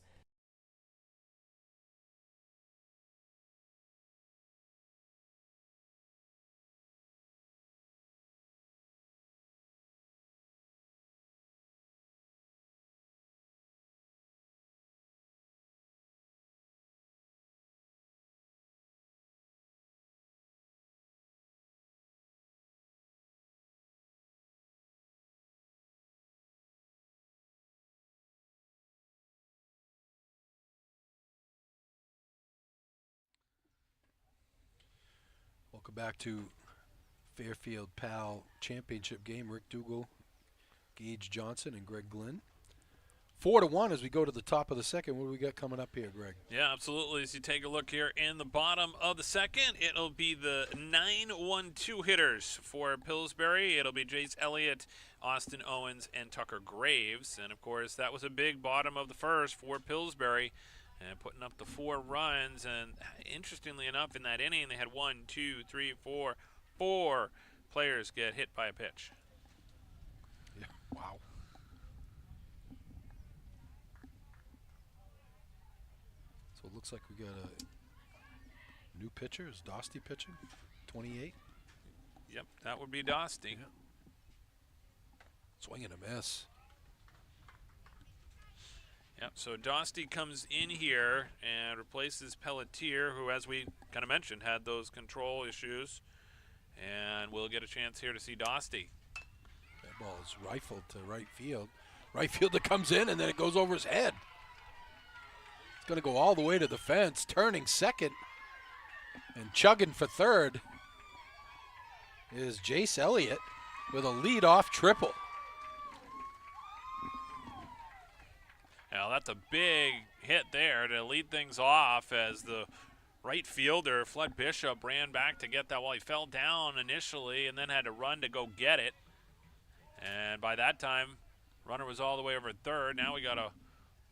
Welcome back to Fairfield PAL Championship game. Rick Dougal, Gage Johnson, and Greg Glynn. 4-1 as we go to the top of the second. What do we got coming up here, Greg? Yeah, absolutely. As you take a look here in the bottom of the second, it'll be the 9-1-2 hitters for Pillsbury. It'll be Jace Elliott, Austin Owens, and Tucker Graves. And, of course, that was a big bottom of the first for Pillsbury. And putting up the 4 runs, and interestingly enough, in that inning, they had 4 players get hit by a pitch. Yeah, wow. So it looks like we got a new pitcher. Is Dosty pitching? 28? Yep, that would be Dosty. Yeah. Swing and a miss. Yep, so Dosty comes in here and replaces Pelletier, who, as we kind of mentioned, had those control issues. And we'll get a chance here to see Dosty. That ball is rifled to right field. Right fielder comes in, and then it goes over his head. It's going to go all the way to the fence, turning second and chugging for third. is Jace Elliott with a leadoff triple. Now that's a big hit there to lead things off as the right fielder, Flood Bishop, ran back to get that. Well, he fell down initially and then had to run to go get it. And by that time, runner was all the way over at third. Now we got a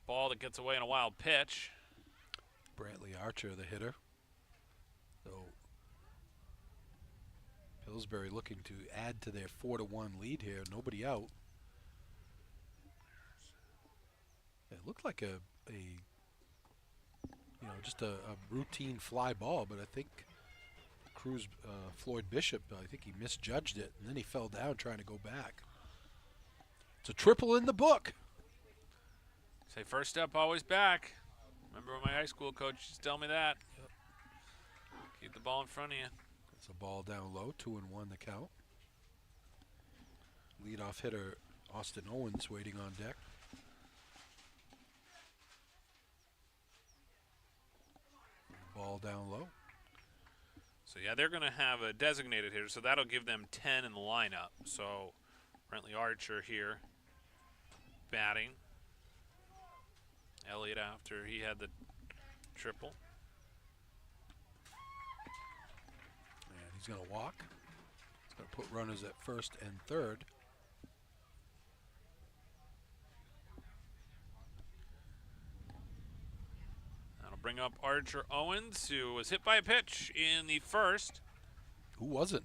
ball that gets away in a wild pitch. Brantley Archer, the hitter. So Pillsbury looking to add to their 4-1 lead here. Nobody out. It looked like just a routine fly ball, but I think Floyd Bishop, I think he misjudged it, and then he fell down trying to go back. It's a triple in the book. Say first step always back. Remember when my high school coach used to tell me that. Yep. Keep the ball in front of you. It's a ball down low, 2-1 the count. Leadoff hitter Austin Owens waiting on deck. Ball down low. So yeah, they're going to have a designated hitter, so that'll give them 10 in the lineup. So Brantley Archer here batting. Elliott after he had the triple. And he's going to walk. He's going to put runners at first and third. That'll bring up Archer Owens, who was hit by a pitch in the first. Who wasn't?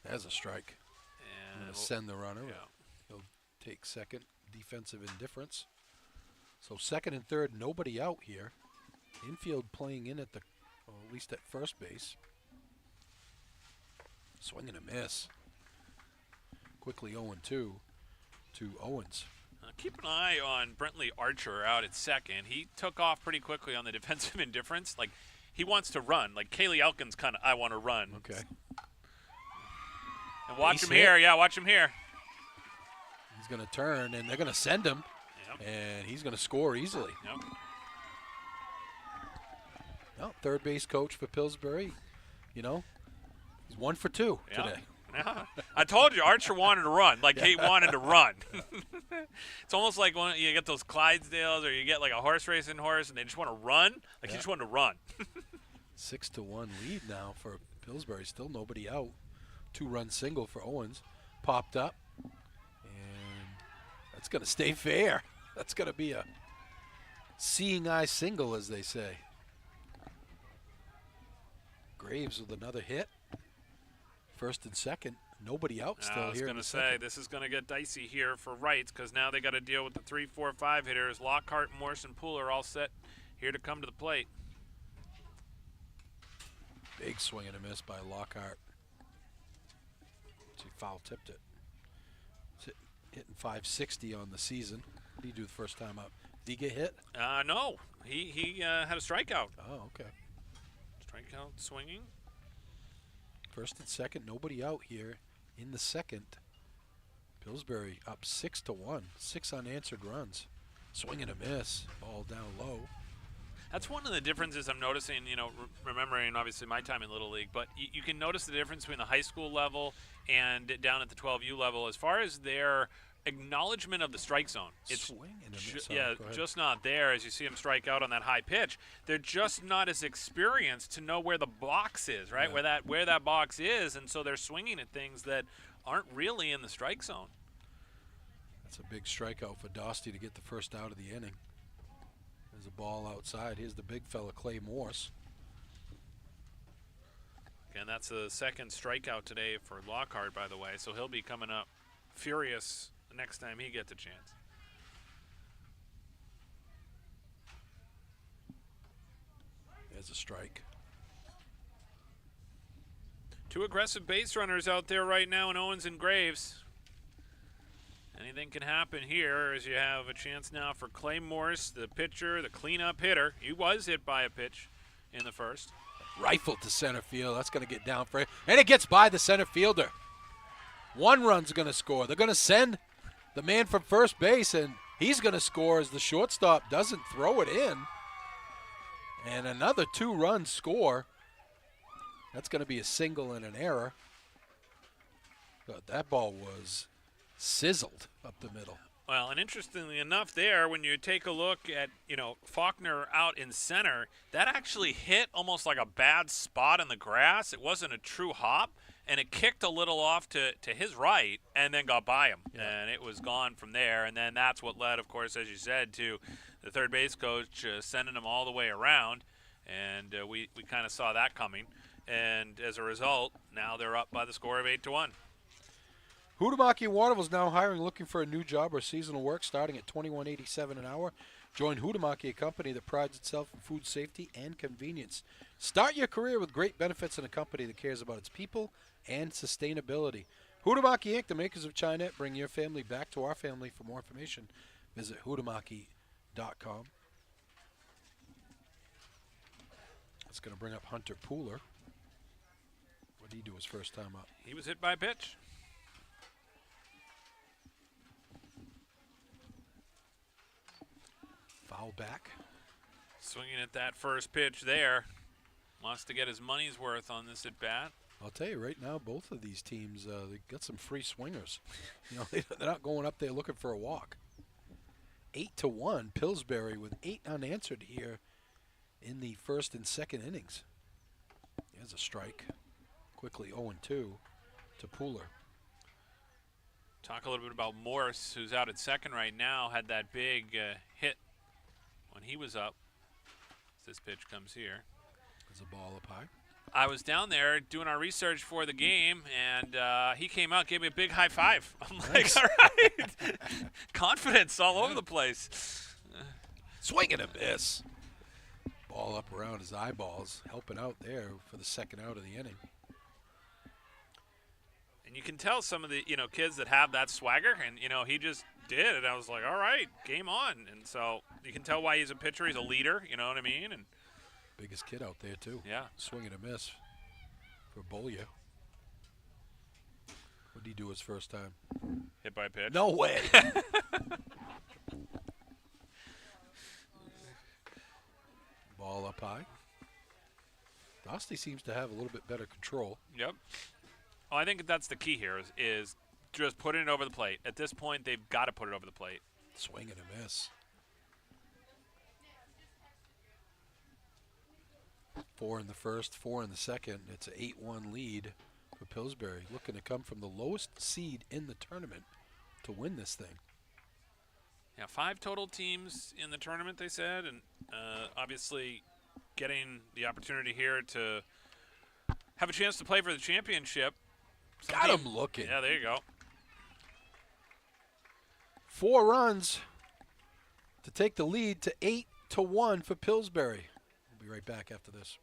That's a strike. And going to send the runner. Yeah. He'll take second. Defensive indifference. So second and third, nobody out here. Infield playing in at at least at first base. Swing and a miss. Quickly 0-2 to Owens. Keep an eye on Brantley Archer out at second. He took off pretty quickly on the defensive indifference. Like, he wants to run. Like, Kaylee Elkins kind of, I want to run. Okay. And watch him here. Yeah, watch him here. He's going to turn, and they're going to send him. Yep. And he's going to score easily. Yep. Well, third base coach for Pillsbury, he's 1 for 2 today. Yeah. I told you, Archer wanted to run. Like, he wanted to run. It's almost like when you get those Clydesdales or you get like a horse racing horse and they just want to run. Like, he just wanted to run. 6-1 lead now for Pillsbury. Still nobody out. 2-run single for Owens. Popped up. And that's going to stay fair. That's going to be a seeing eye single, as they say. Graves with another hit. First and second, nobody out still here. I was going to say, this is going to get dicey here for rights because now they got to deal with the 3, 4, 5 hitters. Lockhart, Morse, and Poole are all set here to come to the plate. Big swing and a miss by Lockhart. He foul tipped it. Hitting 560 on the season. What did he do the first time up? Did he get hit? No. He had a strikeout. Oh, okay. Strikeout swinging. First and second, nobody out here in the second. Pillsbury up 6-1, 6 unanswered runs. Swing and a miss, ball down low. That's one of the differences I'm noticing, remembering obviously my time in Little League, but you can notice the difference between the high school level and down at the 12U level as far as their acknowledgement of the strike zone. It's swing and a miss. just not there as you see them strike out on that high pitch. They're just not as experienced to know where the box is, right? Yeah. Where that box is, and so they're swinging at things that aren't really in the strike zone. That's a big strikeout for Dostie to get the first out of the inning. There's a ball outside. Here's the big fella, Clay Morse. And that's the second strikeout today for Lockhart, by the way, so he'll be coming up furious the next time he gets a chance. There's a strike. 2 aggressive base runners out there right now in Owens and Graves. Anything can happen here as you have a chance now for Clay Morse, the pitcher, the cleanup hitter. He was hit by a pitch in the first. Rifled to center field. That's going to get down for it. And it gets by the center fielder. 1 run's going to score. They're going to send the man from first base, and he's going to score as the shortstop doesn't throw it in. And another 2-run score That's going to be a single and an error. But that ball was sizzled up the middle. Well, and interestingly enough there, when you take a look at, Faulkner out in center, that actually hit almost like a bad spot in the grass. It wasn't a true hop, and it kicked a little off to his right and then got by him. Yeah. And it was gone from there. And then that's what led, of course, as you said, to the third base coach sending him all the way around. And we kind of saw that coming. And as a result, now they're up by the score of 8-1. Huhtamaki Waterville is now hiring, looking for a new job or seasonal work, starting at $21.87 an hour. Join Huhtamaki, a company that prides itself in food safety and convenience. Start your career with great benefits in a company that cares about its people and sustainability. Huhtamaki Inc., the makers of Chinette, bring your family back to our family. For more information, visit huhtamaki.com. It's going to bring up Hunter Pooler. What did he do his first time up? He was hit by a pitch. Foul back. Swinging at that first pitch there. Wants to get his money's worth on this at bat. I'll tell you right now, both of these teams, they got some free swingers. They're not going up there looking for a walk. 8-1, Pillsbury with 8 unanswered here in the first and second innings. There's a strike. Quickly 0-2 to Pooler. Talk a little bit about Morse, who's out at second right now, had that big hit when he was up. This pitch comes here. There's a ball up high. I was down there doing our research for the game, and he came out, gave me a big high five. I'm nice. Like, all right. Confidence all over the place. Swing and a miss. Ball up around his eyeballs, helping out there for the second out of the inning. And you can tell some of the, kids that have that swagger, and, he just did it. I was like, all right, game on. And so you can tell why he's a pitcher. He's a leader, you know what I mean? And biggest kid out there, too. Yeah. Swing and a miss for Bolya. What did he do his first time? Hit by a pitch. No way. Ball up high. Dostie seems to have a little bit better control. Yep. Well, I think that's the key here is just putting it over the plate. At this point, they've got to put it over the plate. Swing and a miss. 4 in the first, 4 in the second. It's an 8-1 lead for Pillsbury, looking to come from the lowest seed in the tournament to win this thing. Yeah, 5 total teams in the tournament, they said, and obviously getting the opportunity here to have a chance to play for the championship. Got him looking. Yeah, there you go. 4 runs to take the lead to 8-1 for Pillsbury. We'll be right back after this.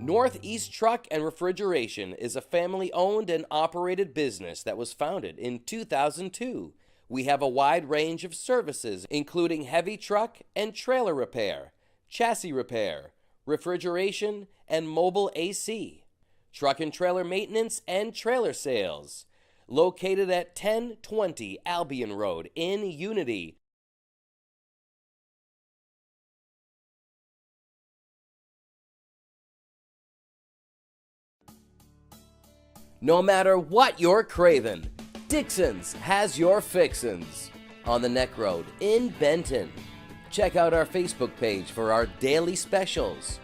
Northeast Truck and Refrigeration is a family-owned and operated business that was founded in 2002. We have a wide range of services, including heavy truck and trailer repair, chassis repair, refrigeration, and mobile AC, truck and trailer maintenance and trailer sales. Located at 1020 Albion Road in Unity. No matter what you're craving, Dixon's has your fixins. On the Neck Road in Benton. Check out our Facebook page for our daily specials.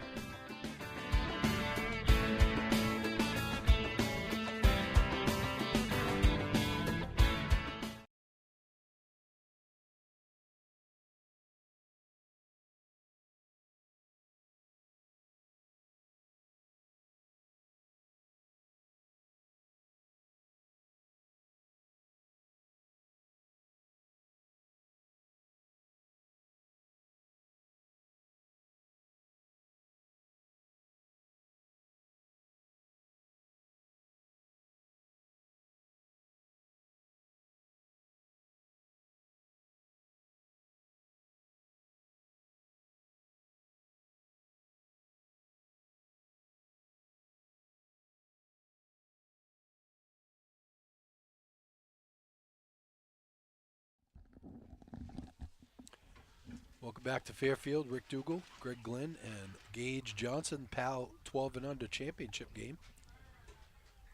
Welcome back to Fairfield. Rick Dougal, Greg Glynn, and Gage Johnson, PAL 12 and under championship game.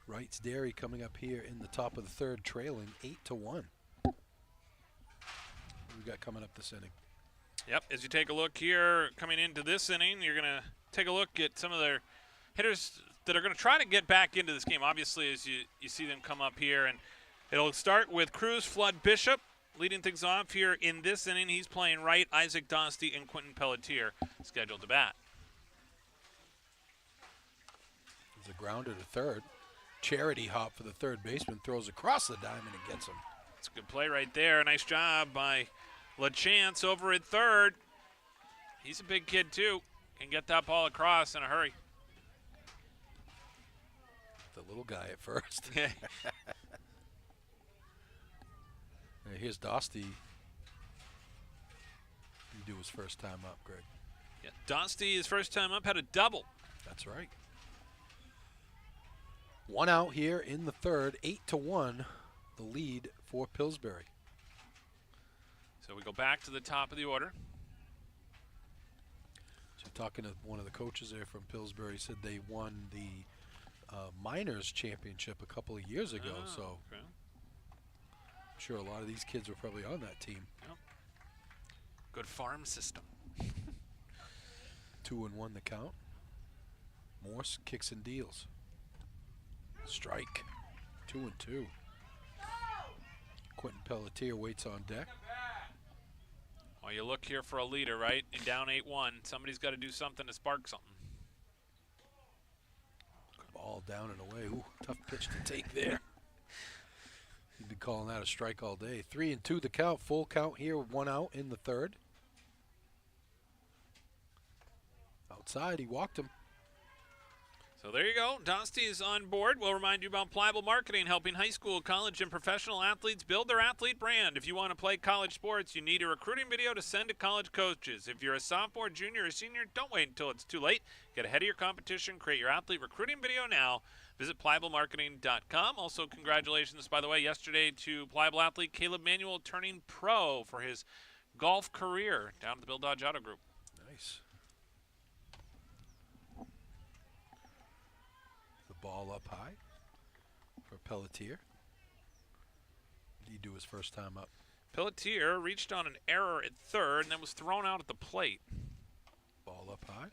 Wright's Dairy coming up here in the top of the third, trailing 8-1. What we got coming up this inning? Yep, as you take a look here coming into this inning, you're going to take a look at some of their hitters that are going to try to get back into this game. Obviously, as you see them come up here, and it'll start with Cruz, Flood, Bishop. Leading things off here in this inning, he's playing right. Isaac Dostie and Quentin Pelletier scheduled to bat. There's a grounder to third. Charity hop for the third baseman, throws across the diamond and gets him. It's a good play right there. Nice job by LaChance over at third. He's a big kid too. Can get that ball across in a hurry. The little guy at first. Here's Dostie. He do his first time up, Greg. Yeah, Dostie, his first time up, had a double. That's right. One out here in the third, 8-1, the lead for Pillsbury. So we go back to the top of the order. So talking to one of the coaches there from Pillsbury, said they won the minors championship a couple of years ago. So okay. I'm sure a lot of these kids were probably on that team. Yep. Good farm system. 2-1 the count. Morse kicks and deals. Strike. 2-2. Quentin Pelletier waits on deck. Well, you look here for a leader, right? And down 8-1. Somebody's got to do something to spark something. Ball down and away. Ooh, tough pitch to take there. He'd be calling that a strike all day. 3-2 the count. Full count here. One out in the third. Outside, he walked him. So there you go. Dostie is on board. We'll remind you about Pliable Marketing, helping high school, college, and professional athletes build their athlete brand. If you want to play college sports, you need a recruiting video to send to college coaches. If you're a sophomore, junior, or senior, don't wait until it's too late. Get ahead of your competition. Create your athlete recruiting video now. Visit pliablemarketing.com. Also, congratulations, by the way, yesterday to Pliable athlete Caleb Manuel turning pro for his golf career down at the Bill Dodge Auto Group. Nice. Ball up high for Pelletier. He do his first time up. Pelletier reached on an error at third and then was thrown out at the plate. Ball up high.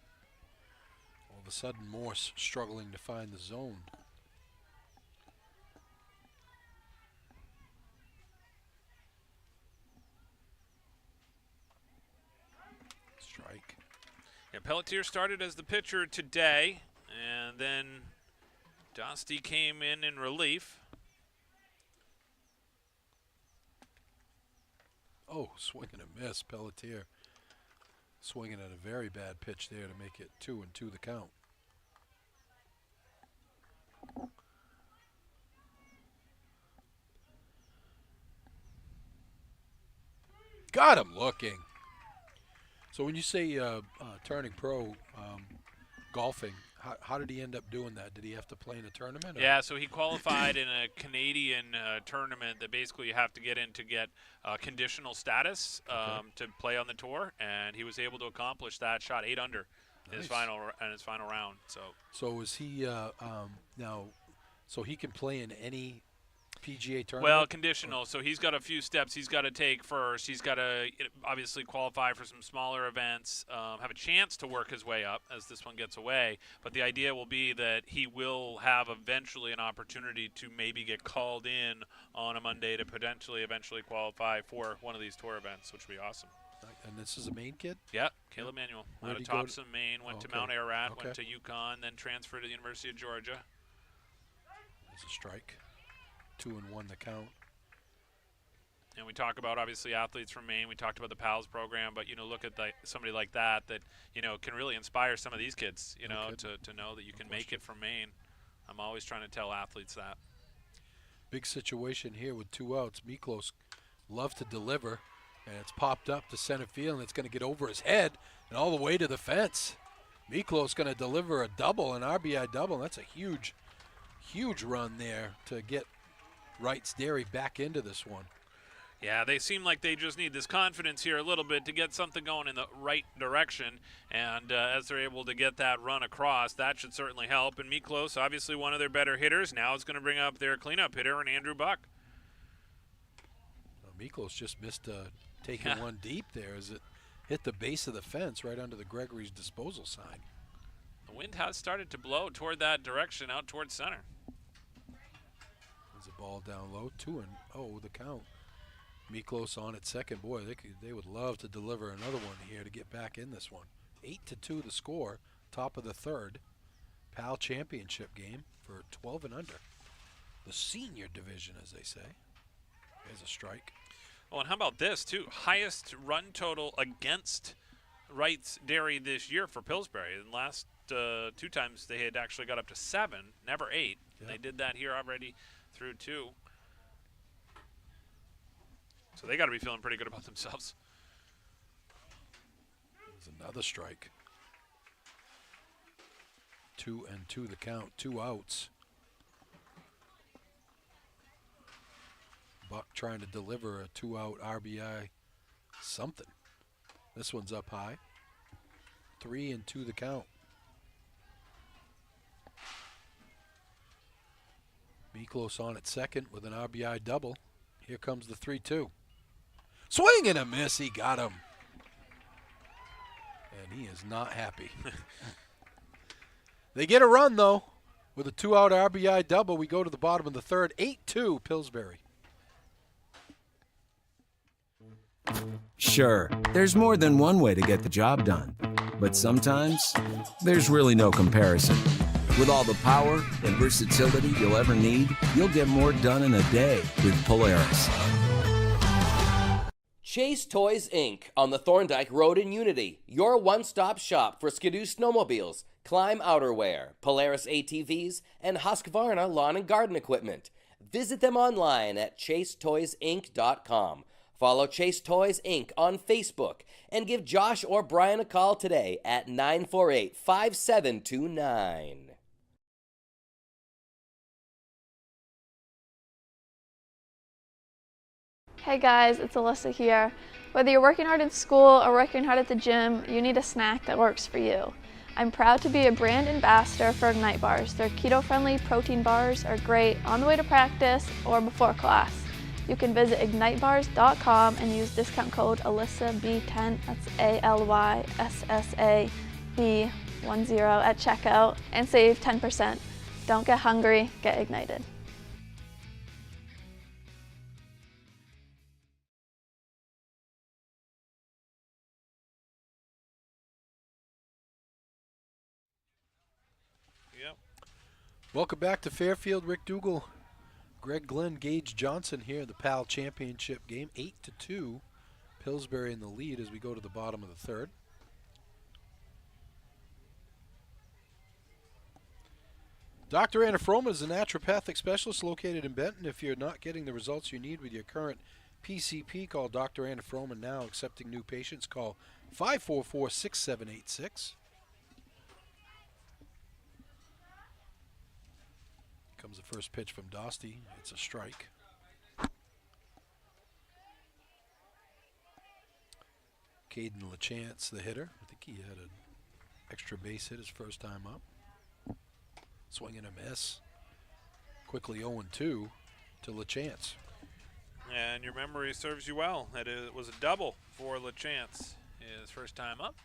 All of a sudden, Morse struggling to find the zone. Strike. Yeah, Pelletier started as the pitcher today, and then Dostie came in relief. Oh, swing and a miss. Pelletier swinging at a very bad pitch there to make it 2-2 the count. Got him looking. So when you say turning pro, golfing, how did he end up doing that? Did he have to play in a tournament? Or? Yeah, so he qualified in a Canadian tournament that basically you have to get in to get conditional status to play on the tour, and he was able to accomplish that. Shot 8 under in his final round. So is he now? So he can play in any PGA tournament? Well, conditional. So he's got a few steps he's got to take first. He's got to obviously qualify for some smaller events, have a chance to work his way up as this one gets away. But the idea will be that he will have eventually an opportunity to maybe get called in on a Monday to potentially eventually qualify for one of these tour events, which would be awesome. And this is a Maine kid? Yeah, Caleb Manuel. Out of Topsom, Maine, went to Mount Ararat, Okay. went to UConn, then transferred to the University of Georgia. There's a strike. 2-1 the count. And we talk about, obviously, athletes from Maine. We talked about the PALS program, but, look at somebody like that can really inspire some of these kids, to know that you can make it from Maine. I'm always trying to tell athletes that. Big situation here with 2 outs. Miklos love to deliver, and it's popped up to center field, and it's going to get over his head and all the way to the fence. Miklos going to deliver a double, an RBI double. That's a huge, huge run there to get Wright's Dairy back into this one. Yeah, they seem like they just need this confidence here a little bit to get something going in the right direction. And as they're able to get that run across, that should certainly help. And Miklos, obviously one of their better hitters, now is going to bring up their cleanup hitter, and Andrew Buck. Well, Miklos just missed taking one deep there as it hit the base of the fence right under the Gregory's disposal sign. The wind has started to blow toward that direction, out toward center. There's a ball down low, 2-0 the count. Miklos on at second. Boy, they would love to deliver another one here to get back in this one. 8-2 the score, top of the third. PAL championship game for 12 and under. The senior division, as they say. There's a strike. Oh, and how about this, too? Highest run total against Wright's Dairy this year for Pillsbury. In the last 2 times, they had actually got up to 7, never 8. Yep. They did that here already through 2. So they got to be feeling pretty good about themselves. There's another strike. 2-2 the count, 2 outs. Buck trying to deliver a 2-out RBI something. This one's up high. 3-2 the count. Miklos on at second with an RBI double. Here comes the 3-2. Swing and a miss, he got him. And he is not happy. They get a run, though. With a 2-out RBI double, we go to the bottom of the third. 8-2 Pillsbury. Sure, there's more than one way to get the job done. But sometimes, there's really no comparison. With all the power and versatility you'll ever need, you'll get more done in a day with Polaris. Chase Toys Inc. on the Thorndike Road in Unity, your one-stop shop for Skidoo snowmobiles, Climb outerwear, Polaris ATVs, and Husqvarna lawn and garden equipment. Visit them online at chasetoysinc.com. Follow Chase Toys Inc. on Facebook and give Josh or Brian a call today at 948-5729. Hey guys, it's Alyssa here. Whether you're working hard in school or working hard at the gym, you need a snack that works for you. I'm proud to be a brand ambassador for Ignite Bars. Their keto-friendly protein bars are great on the way to practice or before class. You can visit ignitebars.com and use discount code ALYSSAB10, that's ALYSSAB10 at checkout and save 10%. Don't get hungry, get ignited. Welcome back to Fairfield. Rick Dougal, Greg Glenn, Gage Johnson here in the PAL championship game. 8-2. Pillsbury in the lead as we go to the bottom of the third. Dr. Anna Froman is a naturopathic specialist located in Benton. If you're not getting the results you need with your current PCP, call Dr. Anna Froman now. Accepting new patients, call 544-6786. Comes the first pitch from Dosty. It's a strike. Caden LaChance, the hitter. I think he had an extra base hit his first time up. Swing and a miss. Quickly 0-2 to LaChance. And your memory serves you well. It was a double for LaChance his first time up.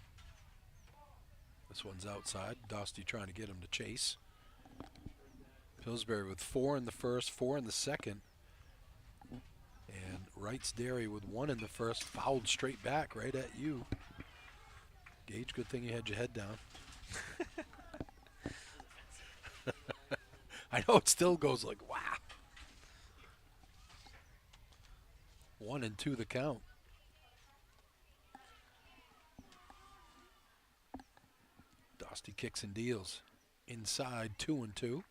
This one's outside. Dosty trying to get him to chase. Pillsbury with 4 in the first, 4 in the second. And Wright's Dairy with 1 in the first, fouled straight back right at you. Gage, good thing you had your head down. I know it still goes like, wow. 1-2 the count. Dosty kicks and deals. Inside, 2-2.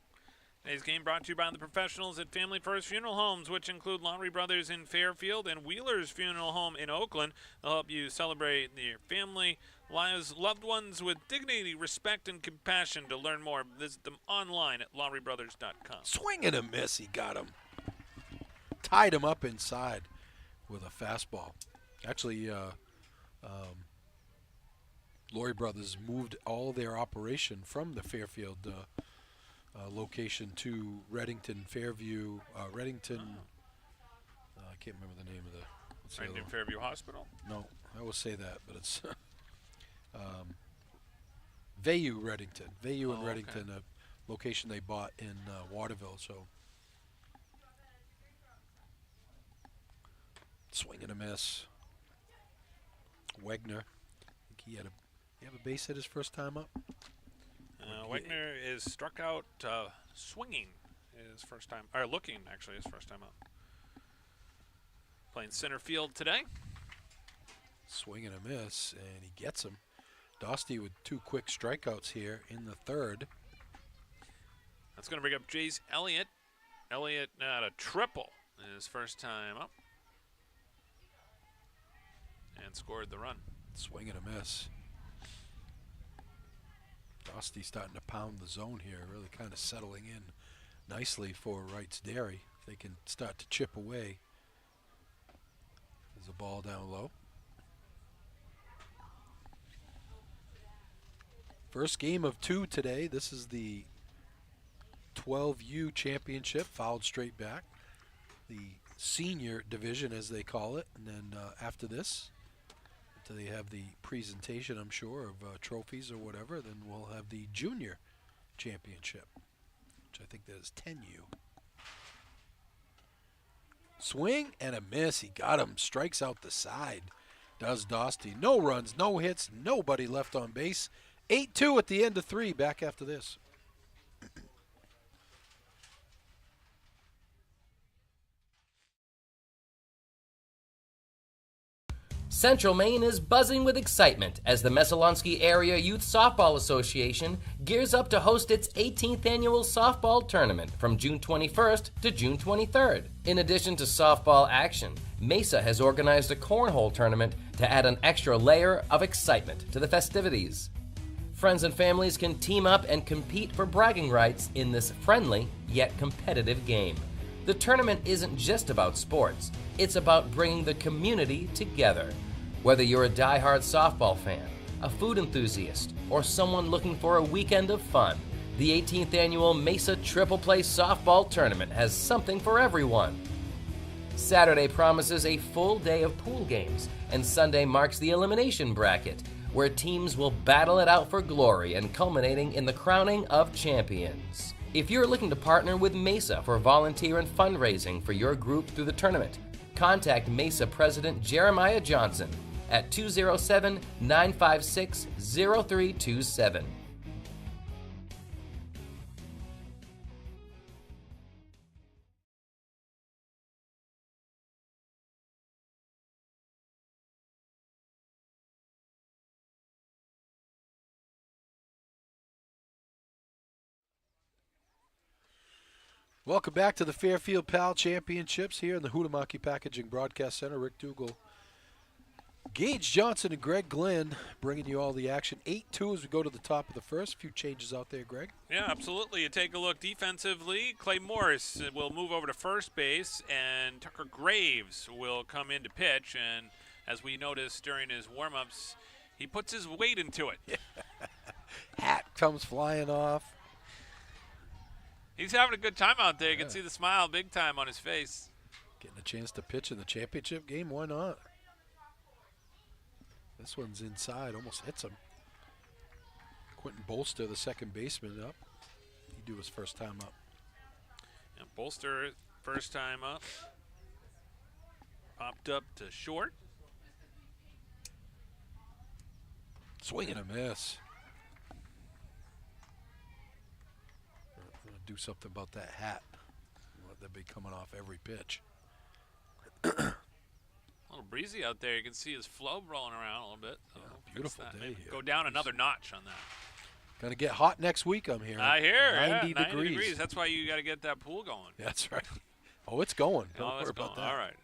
Today's game brought to you by the professionals at Family First Funeral Homes, which include Lowry Brothers in Fairfield and Wheeler's Funeral Home in Oakland. They'll help you celebrate your family, lives, loved ones with dignity, respect, and compassion. To learn more, visit them online at lowrybrothers.com. Swing and a miss, he got him. Tied him up inside with a fastball. Actually, Laurie Brothers moved all their operation from the Fairfield location to Reddington, Fairview, Reddington. I can't remember the name of the. Reddington Fairview Hospital? No, I will say that, but it's Vayu Reddington. Vayu and Reddington, a location they bought in Waterville. So swing and a miss. Wegner, I think he have a base hit his first time up. Wegner is struck out swinging his first time, or looking actually his first time up. Playing center field today. Swing and a miss, and he gets him. Dostie with 2 quick strikeouts here in the third. That's going to bring up Jace Elliott. Elliott at a triple his first time up. And scored the run. Swing and a miss. Dostie starting to pound the zone here, really kind of settling in nicely for Wright's Dairy. If they can start to chip away. There's a ball down low. First game of 2 today. This is the 12U championship, fouled straight back. The senior division, as they call it. And then after this, after they have the presentation, I'm sure, of trophies or whatever, then we'll have the junior championship, which I think that is 10U. Swing and a miss. He got him. Strikes out the side. Does Dostie. No runs, no hits, nobody left on base. 8-2 at the end of 3. Back after this. Central Maine is buzzing with excitement as the Messalonskee Area Youth Softball Association gears up to host its 18th annual softball tournament from June 21st to June 23rd. In addition to softball action, Mesa has organized a cornhole tournament to add an extra layer of excitement to the festivities. Friends and families can team up and compete for bragging rights in this friendly yet competitive game. The tournament isn't just about sports, it's about bringing the community together. Whether you're a die-hard softball fan, a food enthusiast, or someone looking for a weekend of fun, the 18th annual Mesa Triple Play Softball Tournament has something for everyone. Saturday promises a full day of pool games, and Sunday marks the elimination bracket, where teams will battle it out for glory and culminating in the crowning of champions. If you're looking to partner with Mesa for volunteer and fundraising for your group through the tournament, contact Mesa President Jeremiah Johnson at 207-956-0327. Welcome back to the Fairfield PAL Championships here in the Huhtamaki Packaging Broadcast Center. Rick Dougal, Gage Johnson, and Greg Glenn bringing you all the action. 8-2 as we go to the top of the first. A few changes out there, Greg. Yeah, absolutely. You take a look defensively. Clay Morris will move over to first base, and Tucker Graves will come in to pitch. And as we noticed during his warm-ups, he puts his weight into it. Hat comes flying off. He's having a good time out there. You can see the smile big time on his face. Getting a chance to pitch in the championship game, why not? This one's inside, almost hits him. Quentin Bolster, the second baseman, up. He do his first time up. And Bolster, first time up. Popped up to short. Swing and a miss. Do something about that hat. They'll be coming off every pitch. A little breezy out there. You can see his flow rolling around a little bit. So beautiful day here. Go down another notch on that. Gonna get hot next week, I'm hearing. I hear. 90 degrees. That's why you got to get that pool going. That's right. Oh, it's going. Don't worry going. about that. All right.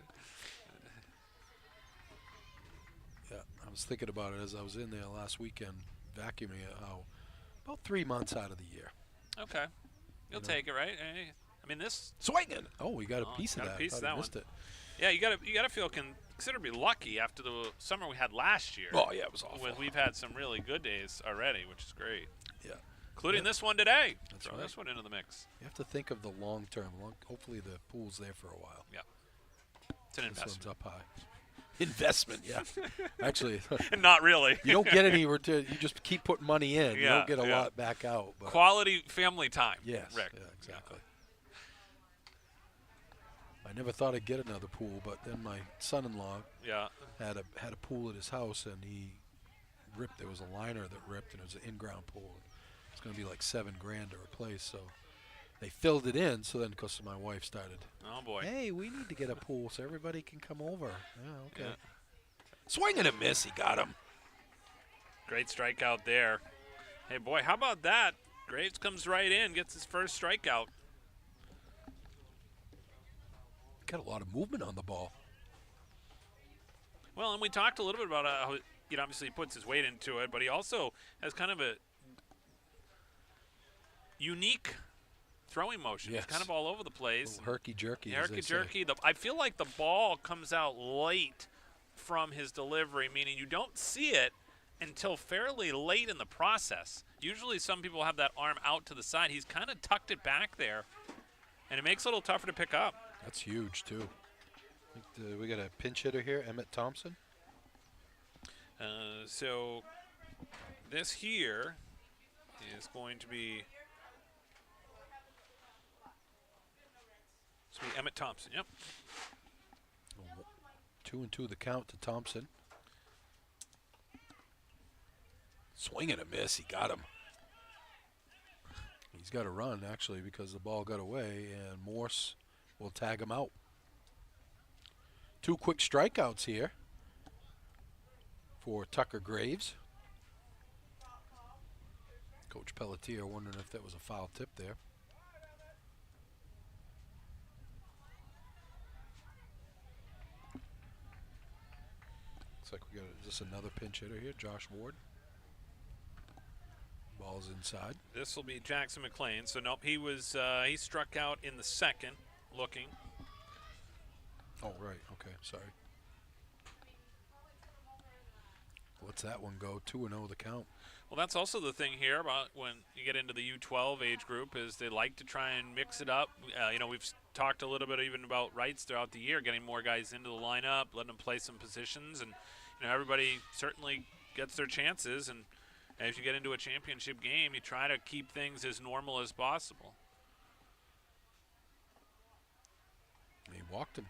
Yeah, I was thinking about it as I was in there last weekend, vacuuming it. How about 3 months out of the year. Okay. You'll take it, right? I mean, this. Swinging. Oh, we got a piece of that. A piece of that missed one. it. Yeah, you gotta feel considerably lucky after the summer we had last year. Oh, yeah, it was awful. We've had some really good days already, which is great. Yeah. Including this one today. That's Throw right. this one into the mix. You have to think of the long term. Hopefully the pool's there for a while. Yeah. It's an This investment. one's up high. Investment, yeah. Actually, Not really. you don't get any return. You just keep putting money in. You Yeah, don't get a yeah. lot back out. But Quality family time. yes, Rick. yeah, exactly. I never thought I'd get another pool, but then my son-in-law Yeah. had a pool at his house, and he ripped. There was a liner that ripped, and it was an in-ground pool. It's going to be like $7,000 to replace. So they filled it in. So then, because my wife started, Oh boy. hey, we need to get a pool so everybody can come over. Yeah, okay. Yeah. Swing and a miss. He got him. Great strikeout there. Hey boy, how about that? Graves comes right in, gets his first strikeout. Got a lot of movement on the ball. Well, and we talked a little bit about how obviously he puts his weight into it, but he also has kind of a unique throwing motion. Yes. It's kind of all over the place. Herky-jerky, as they say. Herky-jerky. I feel like the ball comes out late from his delivery, meaning you don't see it until fairly late in the process. Usually some people have that arm out to the side. He's kind of tucked it back there, and it makes it a little tougher to pick up. That's huge, too. I think we got a pinch hitter here, Emmett Thompson. So this here is going to be Emmett Thompson. Yep. 2-2 the count to Thompson. Swing and a miss. He got him. He's got to run, actually, because the ball got away, and Morse will tag him out. 2 quick strikeouts here for Tucker Graves. Coach Pelletier wondering if that was a foul tip there. Looks like we got just another pinch hitter here, Josh Ward. Ball's inside. This will be Jackson McLean. So nope, he struck out in the second, looking. Oh, right. Okay, sorry. What's that one go? 2-0 the count. Well, that's also the thing here about when you get into the U12 age group is they like to try and mix it up. We've talked a little bit even about rights throughout the year, getting more guys into the lineup, letting them play some positions, and everybody certainly gets their chances. And as you get into a championship game, you try to keep things as normal as possible. He walked him.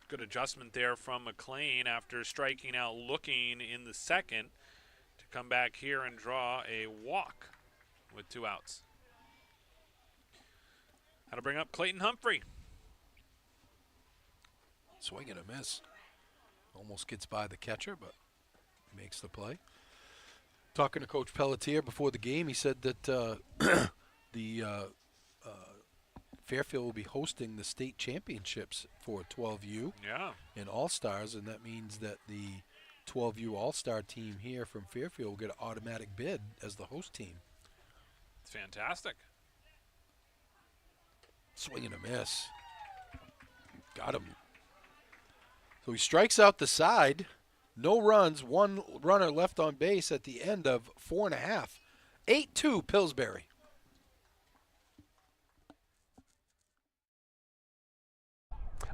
Good adjustment there from McLean after striking out looking in the second to come back here and draw a walk with 2 outs. How to bring up Clayton Humphrey. Swing and a miss. Almost gets by the catcher, but makes the play. Talking to Coach Pelletier before the game, he said that the Fairfield will be hosting the state championships for 12U and All-Stars, and that means that the 12U All-Star team here from Fairfield will get an automatic bid as the host team. It's fantastic. Swing and a miss. Got him. So he strikes out the side. No runs, 1 runner left on base at the end of 4.5. 8-2 Pillsbury.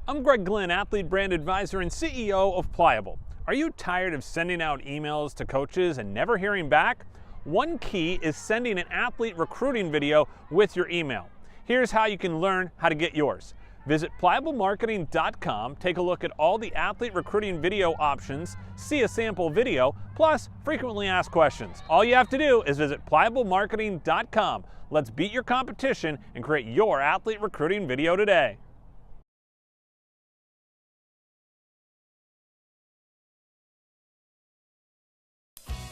I'm Greg Glenn, athlete brand advisor and CEO of Pliable. Are you tired of sending out emails to coaches and never hearing back? One key is sending an athlete recruiting video with your email. Here's how you can learn how to get yours. Visit pliablemarketing.com, take a look at all the athlete recruiting video options, see a sample video, plus frequently asked questions. All you have to do is visit pliablemarketing.com. Let's beat your competition and create your athlete recruiting video today.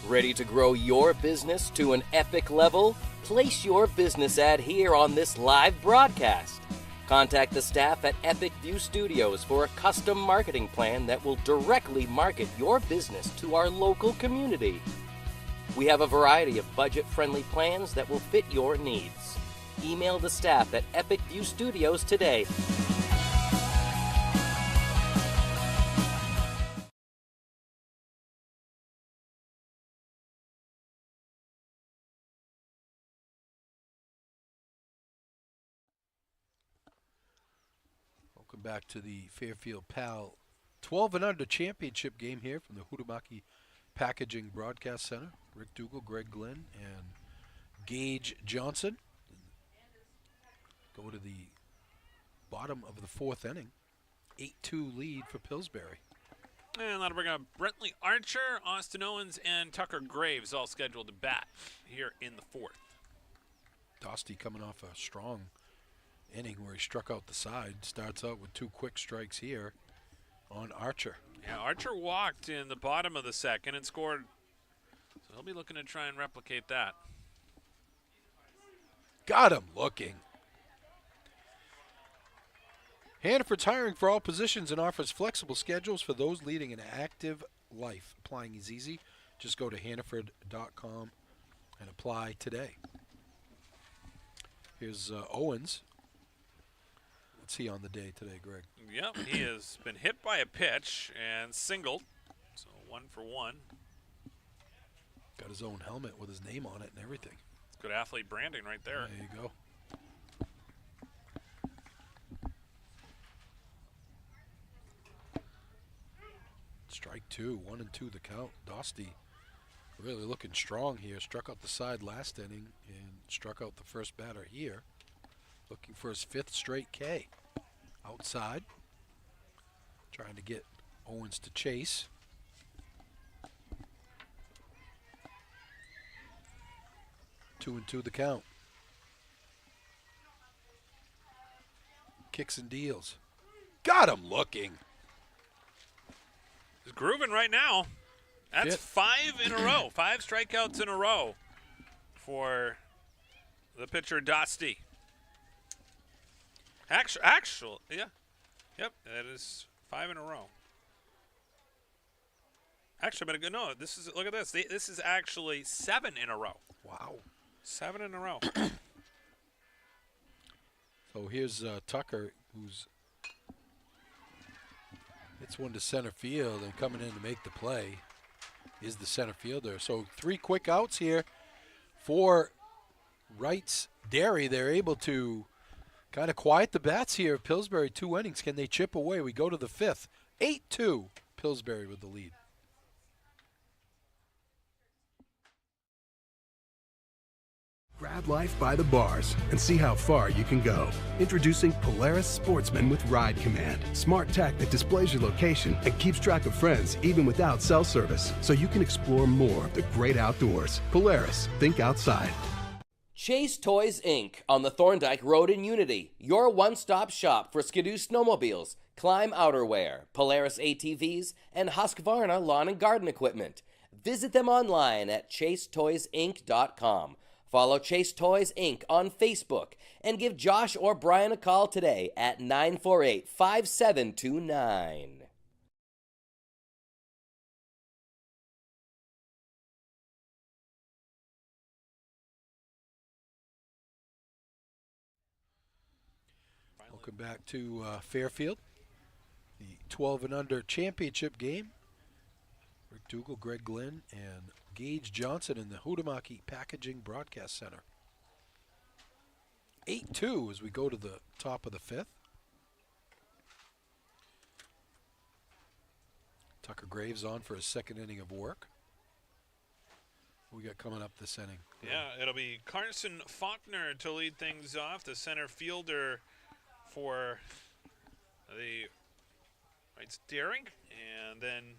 Ready to grow your business to an epic level? Place your business ad here on this live broadcast. Contact the staff at Epic View Studios for a custom marketing plan that will directly market your business to our local community. We have a variety of budget-friendly plans that will fit your needs. Email the staff at Epic View Studios today. Welcome back to the Fairfield PAL 12 and under championship game here from the Huhtamaki Packaging Broadcast Center. Rick Dougal, Greg Glenn, and Gage Johnson go to the bottom of the fourth inning. 8-2 lead for Pillsbury. And that'll bring up Brentley Archer, Austin Owens, and Tucker Graves all scheduled to bat here in the fourth. Dostie coming off a strong inning where he struck out the side. Starts out with 2 quick strikes here on Archer. Yeah, Archer walked in the bottom of the second and scored. So he'll be looking to try and replicate that. Got him looking. Hannaford's hiring for all positions and offers flexible schedules for those leading an active life. Applying is easy. Just go to hannaford.com and apply today. Here's Owens. What's he on the day today, Greg? Yep, he has been hit by a pitch and singled. So 1 for 1. Got his own helmet with his name on it and everything. It's good athlete branding right there. There you go. Strike 2, 1 and 2 the count. Dostie really looking strong here. Struck out the side last inning and struck out the first batter here. Looking for his 5th straight K. Outside. Trying to get Owens to chase. Two and 2 the count. Kicks and deals. Got him looking. He's grooving right now. That's 5 in a row. 5 strikeouts in a row for the pitcher Dostie. Actual, yeah. Yep, that is 5 in a row. Actually, but no, this is, look at this. This is actually 7 in a row. Wow. 7 in a row. So here's Tucker, who's hits one to center field, and coming in to make the play is the center fielder. So 3 quick outs here for Wright's Dairy. They're able to kind of quiet the bats here. Pillsbury 2 innings. Can they chip away? We go to the 5th. 8-2. Pillsbury with the lead. Grab life by the bars and see how far you can go. Introducing Polaris Sportsman with Ride Command. Smart tech that displays your location and keeps track of friends even without cell service, so you can explore more of the great outdoors. Polaris, think outside. Chase Toys Inc. on the Thorndike Road in Unity. Your one-stop shop for Skidoo snowmobiles, Climb outerwear, Polaris ATVs, and Husqvarna lawn and garden equipment. Visit them online at chasetoysinc.com. Follow Chase Toys Inc. on Facebook and give Josh or Brian a call today at 948-5729. Welcome back to Fairfield, the 12 and under championship game. Rick Dougal, Greg Glenn, and Gage Johnson in the Huhtamaki Packaging Broadcast Center. 8-2 as we go to the top of the 5th. Tucker Graves on for his 2nd inning of work. What we got coming up this inning? Yeah, it'll be Carson Faulkner to lead things off, the center fielder for the Wright's Daring, and then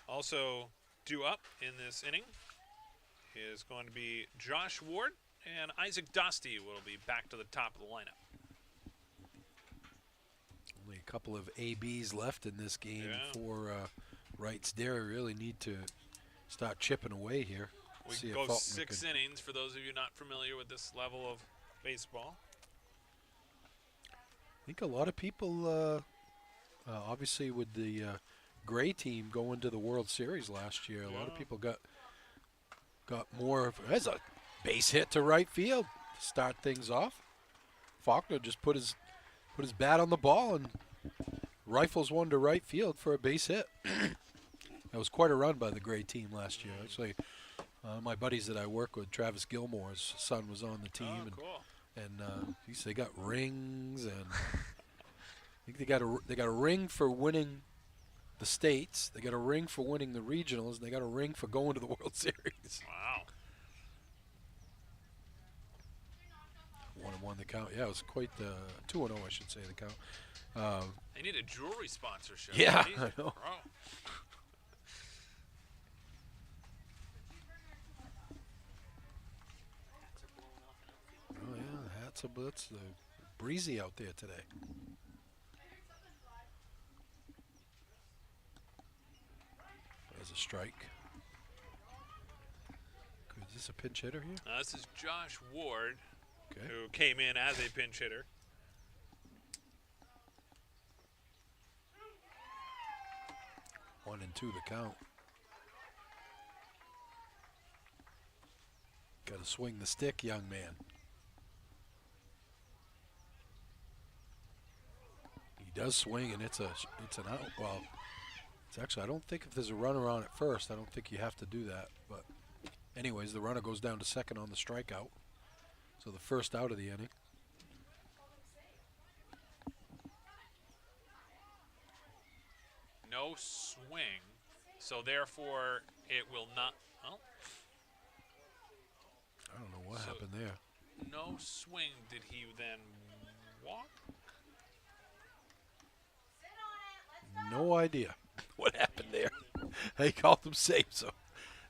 also due up in this inning is going to be Josh Ward, and Isaac Dostie will be back to the top of the lineup. Only a couple of ABs left in this game for Wright's Dairy. Really need to start chipping away here. We can go 6 innings for those of you not familiar with this level of baseball. I think a lot of people, obviously with the Gray team going to the World Series last year, a lot of people got more of, as a base hit to right field to start things off. Faulkner just put his bat on the ball and rifles one to right field for a base hit. That was quite a run by the Gray team last year. Actually, my buddies that I work with, Travis Gilmore's son was on the team, cool. and they got rings and think they got a ring for winning the states. They got a ring for winning the regionals, and they got a ring for going to the World Series. Wow. 1-1 the count. Yeah, it was quite 2-0, I should say, the count. They need a jewelry sponsorship. Yeah, Jeez, I know. bro. Oh yeah, it's breezy out there today. There's a strike. Is this a pinch hitter here? This is Josh Ward, Okay. who came in as a pinch hitter. One and two the count. Got to swing the stick, young man. He does swing, and it's an out. Well, it's actually, I don't think if there's a runner on at first, I don't think you have to do that. But anyways, the runner goes down to second on the strikeout. So the first out of the inning. No swing, so therefore it will not. Oh, I don't know what So- happened there. no swing. Did he then walk? No idea what happened there. They called him safe, so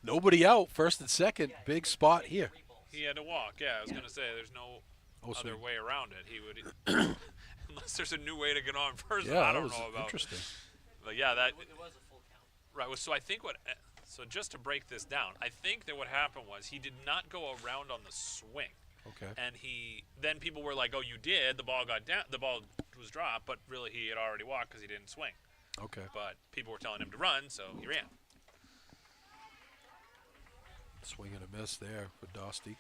nobody out. First and second, big spot here. He had to walk. Yeah, I was going to say there's no Oh, so other way around it. He would, unless there's a new way to get on first. yeah, I that don't was know about. interesting. But yeah, that. Right. So I think so just to break this down, I think that what happened was he did not go around on the swing. Okay. And then people were like, "Oh, you did." The ball got down. The ball was dropped, but really he had already walked because he didn't swing. Okay. But people were telling him to run, so he ran. Swing and a miss there for Dosty.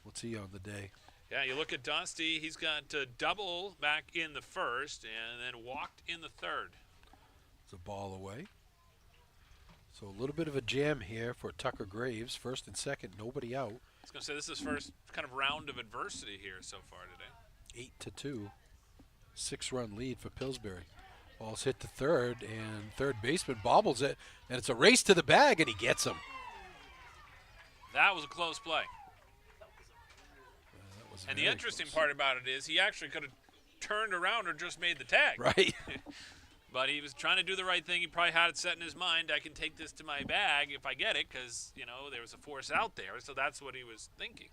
What's he on the day? Yeah, you look at Dusty. He's got a double back in the first, and then walked in the third. It's a ball away. So a little bit of a jam here for Tucker Graves. First and second, nobody out. I was going to say this is first kind of round of adversity here so far today. 8-2. 6-run lead for Pillsbury. Ball's hit to third, and third baseman bobbles it, and it's a race to the bag, and he gets him. That was a close play. That was And the very interesting close. part about it is he actually could have turned around or just made the tag. Right. But he was trying to do the right thing. He probably had it set in his mind, I can take this to my bag if I get it because, there was a force out there. So that's what he was thinking.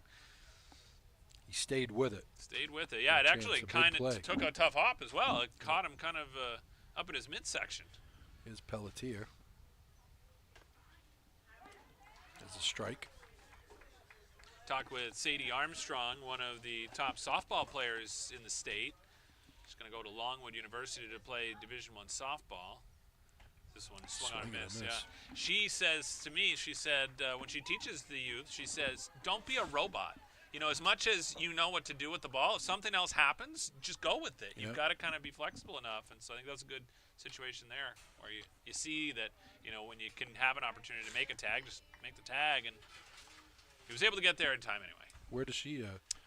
He stayed with it. Stayed with it. Yeah, Good it chance, actually a big kind play. of took a tough hop as well. It caught him kind of up in his midsection. Here's Pelletier. There's a strike. Talked with Sadie Armstrong, one of the top softball players in the state. She's going to go to Longwood University to play Division I softball. This one swung on a Swing and a miss. miss. Yeah. She says to me, when she teaches the youth, she says, don't be a robot. As much as you know what to do with the ball, if something else happens, just go with it. You've Yep. got to kind of be flexible enough. And so I think that's a good situation there where you see that, when you can have an opportunity to make a tag, just make the tag. And he was able to get there in time anyway. Where does she?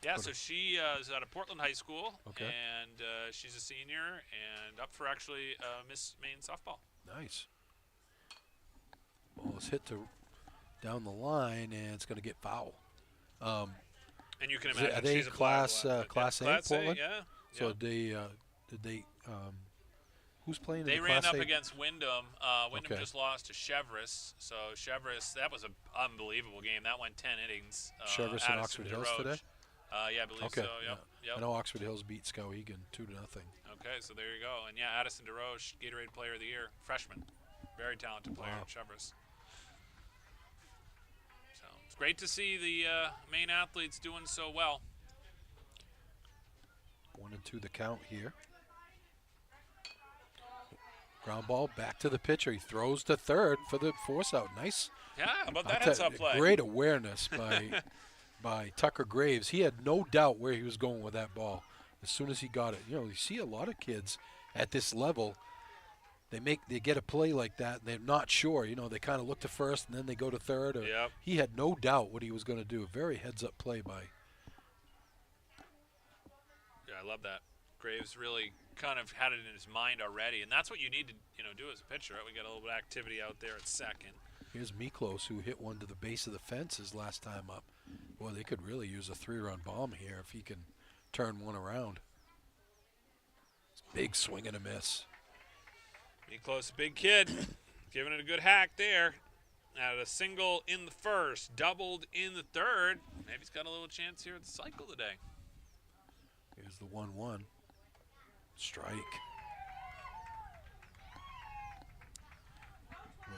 Yeah, go so to- she is out of Portland High School, Okay. and she's a senior and up for actually Miss Maine softball. Nice. Ball is hit down the line, and it's going to get foul. And you can Is it- imagine are they she's applied a lot, but Class A, Class Portland? yeah. So yeah. did they? Who's playing? They in the ran Class up A? against Wyndham. Wyndham Okay. just lost to Chevrolet. So Chevrolet, that was an unbelievable game. That went 10 innings. Chevrolet and Addison Oxford Hills DeRoche. today? Yeah, I believe Okay. so. yeah. Yep. Yep. I know Oxford Hills beat Skowhegan 2-0. Okay, so there you go. And yeah, Addison DeRoche, Gatorade Player of the Year, freshman. Very talented player Wow. at Chevrolet. So it's great to see the Maine athletes doing so well. 1-2 the count here. Ground ball back to the pitcher. He throws to third for the force out. Nice. Yeah, how about that I'll heads tell up you, play? Great awareness by Tucker Graves. He had no doubt where he was going with that ball as soon as he got it. You see a lot of kids at this level. They get a play like that, and they're not sure. They kind of look to first, and then they go to third. Yep. He had no doubt what he was going to do. Very heads-up play by. Yeah, I love that. Graves really kind of had it in his mind already, and that's what you need to do as a pitcher. Right? We got a little bit of activity out there at second. Here's Miklos, who hit one to the base of the fence his last time up. Boy, they could really use a 3-run bomb here if he can turn one around. Big swing and a miss. Miklos, big kid, giving it a good hack there. Had a single in the first, doubled in the third. Maybe he's got a little chance here at the cycle today. Here's the 1-1. Strike.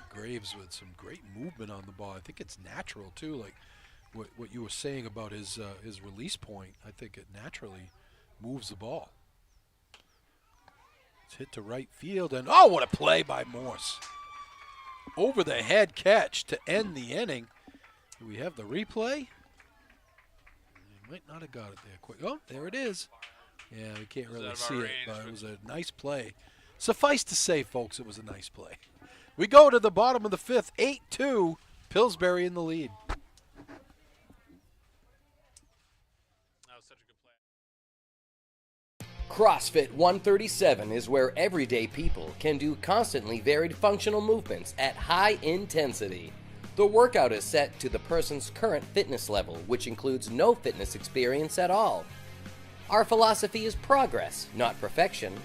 Graves with some great movement on the ball. I think it's natural too, like what you were saying about his release point. I think it naturally moves the ball. It's hit to right field, and oh, what a play by Morse. Over the head catch to end the inning. Do we have the replay? He might not have got it there quick. Oh, there it is. Yeah, we can't really see it, but it was a nice play. Suffice to say, folks, it was a nice play. We go to the bottom of the fifth, 8-2, Pillsbury in the lead. That was such a good play. CrossFit 137 is where everyday people can do constantly varied functional movements at high intensity. The workout is set to the person's current fitness level, which includes no fitness experience at all. Our philosophy is progress, not perfection.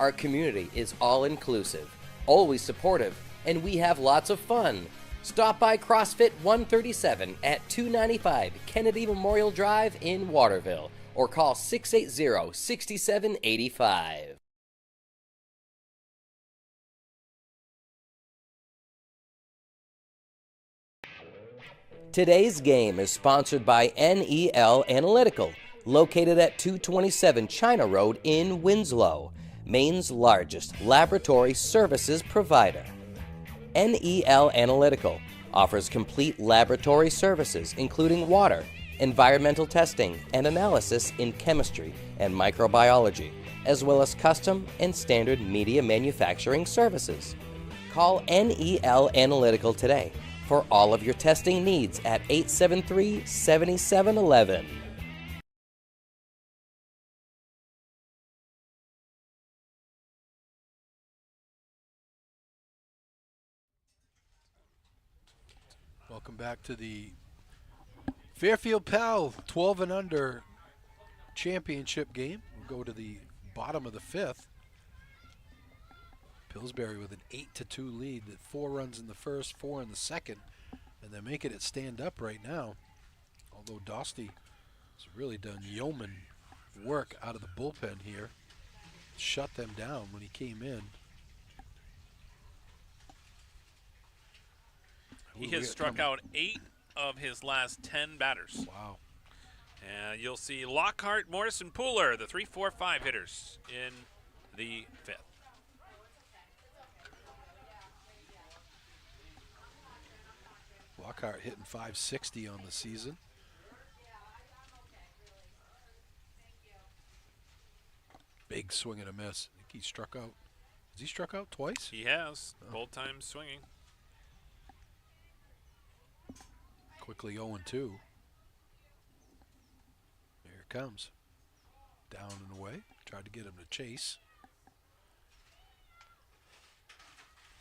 Our community is all-inclusive, always supportive, and we have lots of fun. Stop by CrossFit 137 at 295 Kennedy Memorial Drive in Waterville, or call 680-6785. Today's game is sponsored by NEL Analytical, located at 227 China Road in Winslow, Maine's largest laboratory services provider. NEL Analytical offers complete laboratory services including water, environmental testing, and analysis in chemistry and microbiology, as well as custom and standard media manufacturing services. Call NEL Analytical today for all of your testing needs at 873-7711. Welcome back to the Fairfield Pal 12 and under championship game. We'll go to the bottom of the fifth. Pillsbury with an 8-2 lead, 4 runs in the first, 4 in the second, and they're making it stand up right now. Although Dostie has really done yeoman work out of the bullpen here, shut them down when he came in. He has struck out 8 of his last 10 batters. Wow. And you'll see Lockhart, Morrison, Pooler, the 3-4-5 hitters in the fifth. Lockhart hitting .560 on the season. Big swing and a miss. I think he struck out. Has he struck out twice? He has, both times swinging. Quickly 0-2. Here it comes. Down and away. Tried to get him to chase.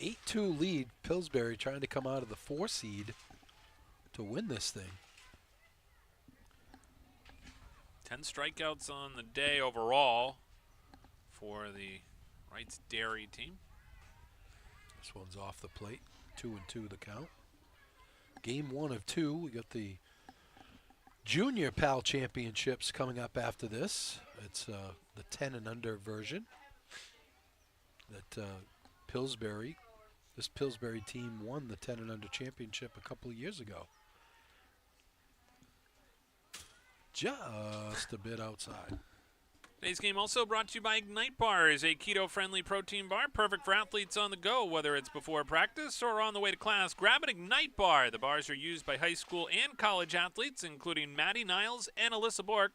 8-2 lead. Pillsbury trying to come out of the 4 seed to win this thing. 10 strikeouts on the day overall for the Wrights Dairy team. This one's off the plate. 2-2 the count. Game 1 of 2. We got the Junior PAL Championships coming up after this. It's the 10 and under version that Pillsbury, this Pillsbury team won the 10 and under championship a couple of years ago. Just a bit outside. Today's game also brought to you by Ignite Bars, a keto-friendly protein bar perfect for athletes on the go, whether it's before practice or on the way to class. Grab an Ignite Bar. The bars are used by high school and college athletes, including Maddie Niles and Alyssa Bork.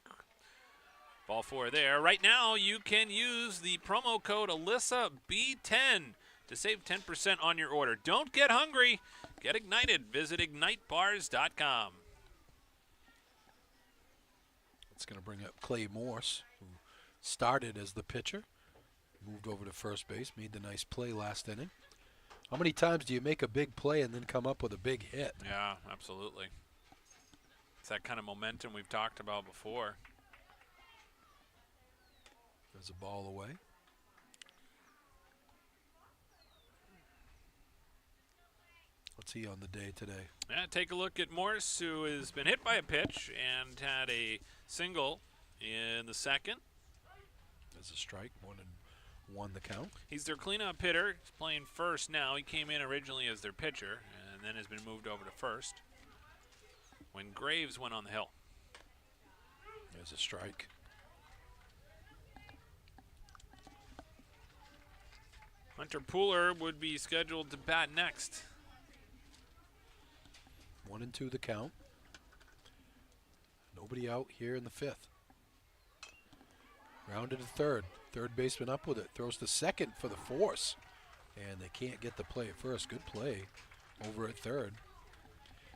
Ball 4 there. Right now, you can use the promo code AlyssaB10 to save 10% on your order. Don't get hungry. Get ignited. Visit ignitebars.com. It's going to bring up Clay Morse, who started as the pitcher Moved over to first base, made the nice play last inning. How many times do you make a big play and then come up with a big hit? Yeah, absolutely. It's that kind of momentum we've talked about before. There's a ball away. What's he on the day today? Yeah, take a look at Morse, who has been hit by a pitch and had a single in the second. There's a strike, 1-1 the count. He's their cleanup hitter. He's playing first now. He came in originally as their pitcher and then has been moved over to first when Graves went on the hill. There's a strike. Hunter Pooler would be scheduled to bat next. 1-2 the count. Nobody out here in the fifth. Rounded to third. Third baseman up with it. Throws to second for the force. And they can't get the play at first. Good play over at third.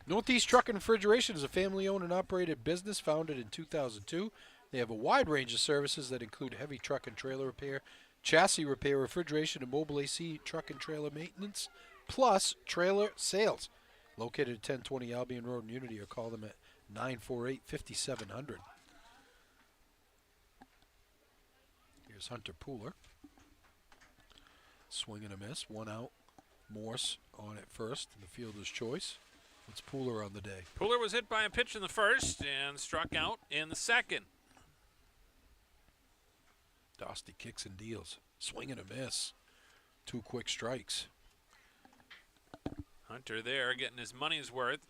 Northeast Truck and Refrigeration is a family-owned and operated business founded in 2002. They have a wide range of services that include heavy truck and trailer repair, chassis repair, refrigeration, and mobile AC truck and trailer maintenance, plus trailer sales. Located at 1020 Albion Road in Unity, or call them at 948-5700. Here's Hunter Pooler. Swing and a miss. 1 out. Morse on at first, the fielder's choice. It's Pooler on the day. Pooler was hit by a pitch in the first and struck out in the second. Dosty kicks and deals. Swing and a miss. 2 quick strikes. Hunter there getting his money's worth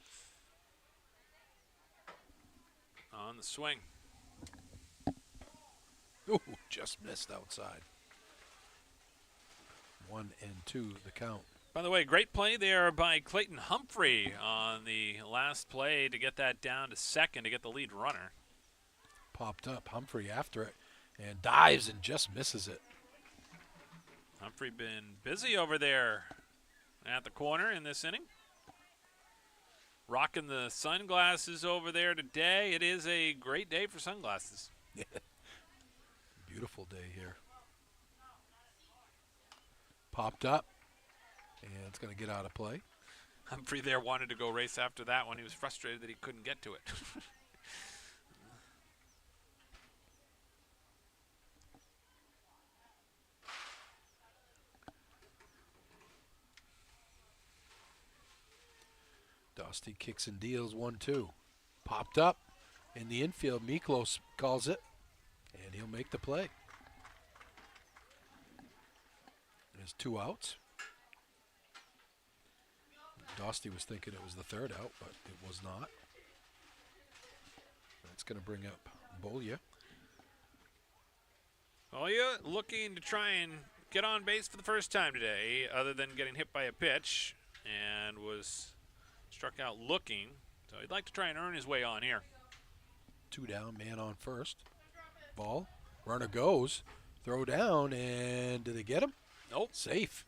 on the swing. Ooh, just missed outside. 1-2 the count. By the way, great play there by Clayton Humphrey on the last play to get that down to second to get the lead runner. Popped up. Humphrey after it and dives and just misses it. Humphrey been busy over there at the corner in this inning. Rocking the sunglasses over there today. It is a great day for sunglasses. Beautiful day here. Popped up, and it's going to get out of play. Humphrey there wanted to go race after that one. He was frustrated that he couldn't get to it. Dosty kicks and deals 1-2. Popped up in the infield. Miklos calls it, and he'll make the play. There's 2 outs. Dosty was thinking it was the third out, but it was not. That's going to bring up Bolya. Bolya looking to try and get on base for the first time today, other than getting hit by a pitch, and was struck out looking. So he'd like to try and earn his way on here. 2 down, man on first. Ball, runner goes, throw down, and do they get him? Nope. Safe.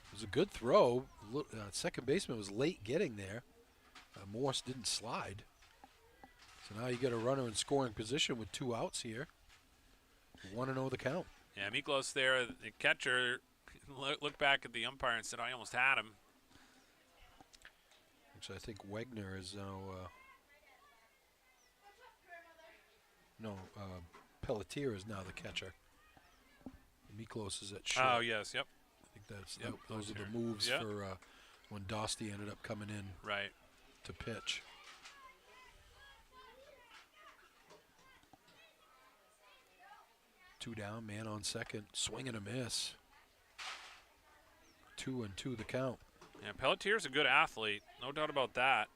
It was a good throw. Second baseman was late getting there. Morse didn't slide. So now you get a runner in scoring position with 2 outs here. 1-0 the count. Yeah, Miklos there, the catcher, looked back at the umpire and said, I almost had him. Which I think Wegner is now, Pelletier is now the catcher. Miklos is at short. Oh, yes, yep. I think those are the moves for when Dosty ended up coming in right to pitch. Two down, man on second, swing and a miss. 2-2 the count. Yeah, Pelletier's a good athlete, no doubt about that.